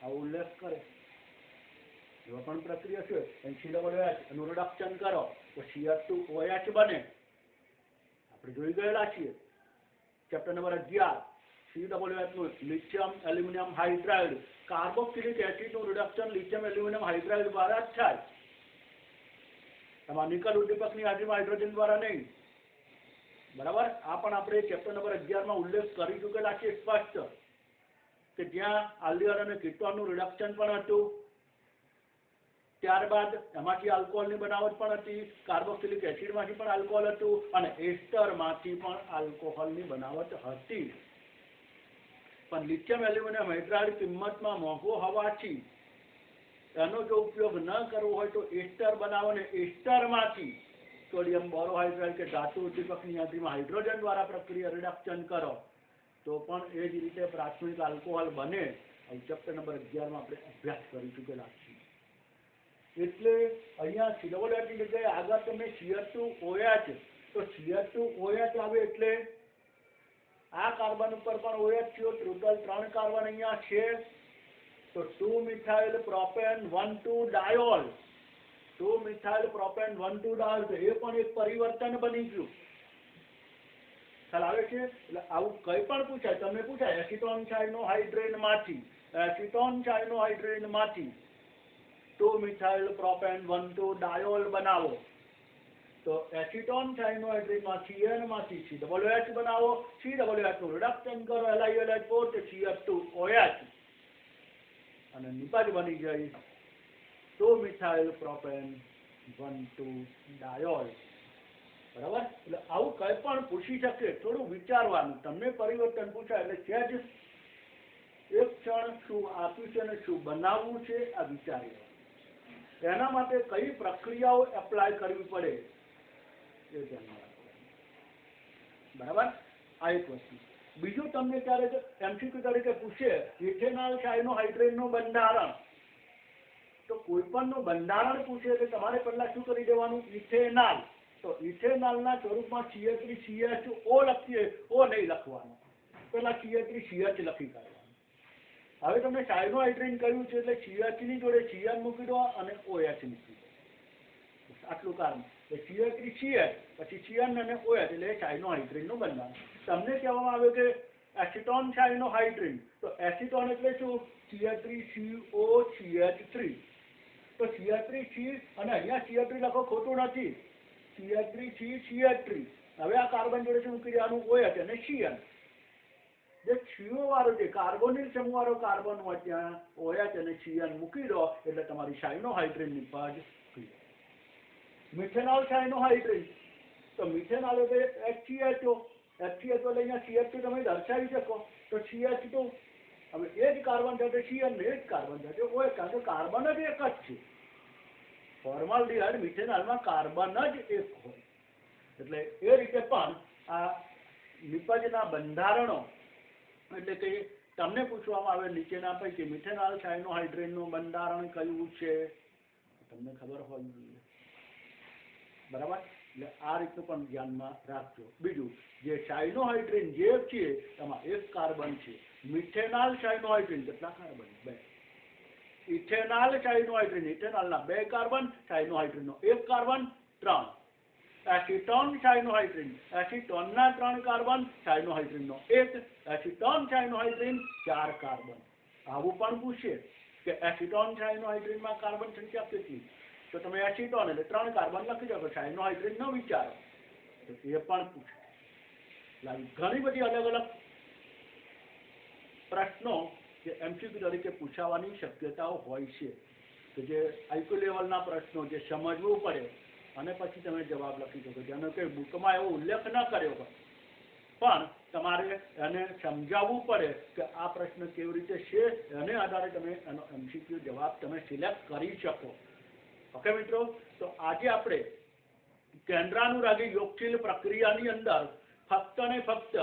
આવો ઉલ્લેખ કરે. જો પણ પ્રક્રિયા છે COOH એનું રિડક્શન કરો તો CH2OH બને. આપણે જોઈ ગયેલા છીએ ચેપ્ટર નંબર 11 COOH નું lithium aluminium hydride carboxylic acid નું રિડક્શન લિથિયમ એલ્યુમિનિયમ હાઇડ્રાઇડ દ્વારા જ થાય. એમાં નિકલ ઉદ્દીપકની હાજરીમાં હાઇડ્રોજન દ્વારા નહીં. બરાબર. આ પણ આપણે ચેપ્ટર નંબર 11 માં ઉલ્લેખ કરી ચૂકેલા છે સ્પષ્ટ કે જ્યાં આલ્ડીહાઇડ અને કીટોનનું રિડક્શન પણ હતું, ત્યારબાદ એમાંથી આલ્કોહોલની બનાવટ પણ હતી, કાર્બોક્સિલિક એસિડમાંથી પણ આલ્કોહોલ હતું અને એસ્ટરમાંથી પણ આલ્કોહોલની બનાવટ હતી. પણ લિથિયમ એલ્યુમિનિયમ હાઇડ્રાઇડ કિંમતમાં મોંઘો હોવાથી એનો જો ઉપયોગ ન કરવો હોય તો એસ્ટર બનાવો અને એસ્ટરમાંથી સોડિયમ બોરોહાઇડ્રાઇડ કે ધાતુ ઉદ્દીપકની હાજરીમાં હાઇડ્રોજન દ્વારા પ્રક્રિયા રિડક્શન કરો તો પણ એ જ રીતે પ્રાથમિક આલ્કોહોલ બને. ચેપ્ટર નંબર 11 માં આપણે અભ્યાસ કરી ચૂકેલા છીએ. એટલે અહીંયા COOH ની જગ્યાએ આગળ તમે CH2OH તો CH2OH આવે એટલે આ કાર્બન ઉપર પણ OH થયો, ટોટલ 3 કાર્બન અહીંયા છે તો 2-મિથાઇલ પ્રોપેન 1,2 ડાયોલ 2-મિથાઇલ પ્રોપેન 1,2 ડાયોલ તો એ પણ એક પરિવર્તન બની ગયું. ખ્યાલ આવે છે. એટલે આવું કંઈ પણ પૂછાય, તમને પૂછાય એસિટોન સાયનોહાઇડ્રેનમાંથી 2-મિથાઇલ પ્રોપેન 1,2 ડાયોલ બનાવો તો એસિટોન સાયનોહાઇડ્રેનમાં CN માંથી COOH બનાવો, COOH નું રિડક્શન કરો LiLH4 તો CH2OH અને નિપજ બની જાય 2-મિથાઇલ પ્રોપેન 1,2 ડાયોલ. બરાબર. એટલે આવું કંઈ પણ પૂછી શકે, થોડું વિચારવાનું. તમને પરિવર્તન પૂછાય એટલે સહેજ એક ક્ષણ શું આપ્યું છે અને શું બનાવવું છે આ વિચારી લો. એના માટે કઈ પ્રક્રિયાઓ એપ્લાય કરવી પડે એ ધ્યાનમાં રાખવાનું. બરાબર. આ એક વસ્તુ. બીજું તમને ક્યારેક MCQ તરીકે પૂછે ઇથેનોલ સાયનોહાઇડ્રેટનું બંધારણ, તો કોઈ પણનું બંધારણ પૂછે એટલે તમારે પહેલા શું કરી દેવાનું, ઇથેનોલ. તો ઇથેનોલના સ્વરૂપમાં CH3CHO લખીએ, O નહીં લખવાનો, પહેલા CH3CH લખી કાઢવાનું. હવે તમને સાયનોહાઇડ્રેટ કહ્યું છે એટલે CH ની જોડે CN મૂકી દો અને OH મૂકી દો. આટલું કારણ CH3CH પછી CN અને OH એટલે સાયનોહાઇડ્રેટનું બંધારણ. તમને કહેવામાં આવે કે એસિટોન સાયનોહાઇડ્રેટ તો એસિટોન એટલે શું, CH3COCH3 તો CH3C અને અહીંયા CH3 લખો ખોટું નથી, CH3CCH3. હવે આ કાર્બન જોડે શું મૂકી દેવાનું, OH અને CN. જે CO વાળો છે કાર્બોનિલ સમૂહ વાળો કાર્બન હોય ત્યાં OH અને CN મૂકી દો એટલે તમારી સાયનોહાઇડ્રેટ નિપજ. મિથેનોલ સાયનોહાઇડ્રેટ તો મિથેનોલ એટલે HCHO એટલે અહીંયા CH2 તમે દર્શાવી શકો તો CH2. હવે એ જ કાર્બન સાથે CN ને એ જ કાર્બન સાથે OH, કારણ કે કાર્બન જ એક જ છે. ફોર્માલ્ડિહાઇડ મિથેનોલમાં કાર્બન જ એક હોય એટલે એ રીતે પણ આ નિપજના બંધારણો એટલે કે તમને પૂછવામાં આવે નીચેના પૈકી મિથેનોલ સાયનોહાઇડ્રેટનું બંધારણ કયું છે તમને ખબર હોવી જોઈએ. બરાબર. એટલે આ રીતનું પણ ધ્યાનમાં રાખજો. બીજું જે સાયનોહાઇડ્રેટ જે છે એમાં એક કાર્બન છે. મિથેનોલ સાયનોહાઇડ્રેટ કેટલા કાર્બન, 2. ઇથેનોલ સાયનોહાઇડ્રેટ ઇથેનોલના 2 કાર્બન, સાયનોહાઇડ્રેટનો 1 કાર્બન, 3. એસિટોન સાયનોહાઇડ્રેટ એસિટોનના 3 કાર્બન, સાયનોહાઇડ્રેટનો 1. Acetone cyanohydrate 4 carbon. આવું પણ પૂછે કે એસિટોન સાયનોહાઇડ્રેટમાં કાર્બન સંખ્યા કેટલી, તો તમે એસિટોન એટલે 3 કાર્બન લખી દો, સાયનોહાઇડ્રેટ ન વિચારો તો એ પણ પૂછે. ઘણી બધી અલગ અલગ પ્રશ્નો જે MCQ તરીકે પૂછાવાની શક્યતાઓ હોય છે કે જે IQ લેવલના પ્રશ્નો જે સમજવું પડે અને પછી તમે જવાબ લખી શકો છો. અને કે બુકમાં એવો ઉલ્લેખ ન કર્યો હોય પણ તમારે એને સમજાવવું પડે કે આ પ્રશ્ન કેવી રીતે છે, એને આધારે તમે એનો MCQ જવાબ તમે સિલેક્ટ કરી શકો. ઓકે મિત્રો, તો આજે આપણે કેન્દ્રાનુરાગી યોગશીલ પ્રક્રિયાની અંદર ફક્ત ને ફક્ત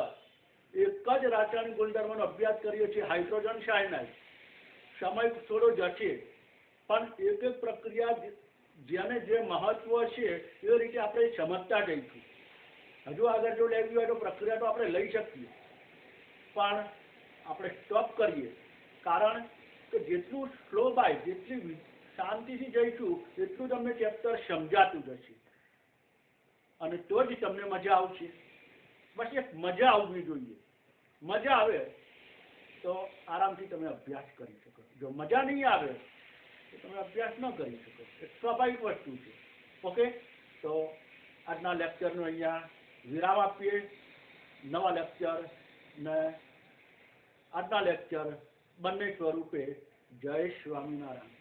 એક જ રાસાયણિક ગુણધર્મનો અભ્યાસ કરીએ છીએ, હાઇડ્રોજન સાયનાઇડ. સમય થોડો જશે પણ એક એક પ્રક્રિયા જેને જે મહત્વ છે એ રીતે આપણે સમજતા જઈશું. હજુ આગળ જો લેવી હોય તો પ્રક્રિયા તો આપણે લઈ શકીએ પણ આપણે સ્ટોપ કરીએ, કારણ કે જેટલું સ્લો બાય જેટલી શાંતિથી જઈશું એટલું તમને ચેપ્ટર સમજાતું જશે અને તો જ તમને મજા આવશે. બસ એક મજા આવવી જોઈએ. મજા આવે તો આરામથી તમે અભ્યાસ કરી શકો. જો મજા નહીં આવે તો તમે અભ્યાસ ન કરી શકો. એક સ્વાભાવિક વસ્તુ છે. ઓકે, તો આજના લેક્ચરનો અહીંયા વિરામ આપીએ. નવા લેક્ચર ને આજના લેક્ચર બંને સ્વરૂપે. જય સ્વામિનારાયણ.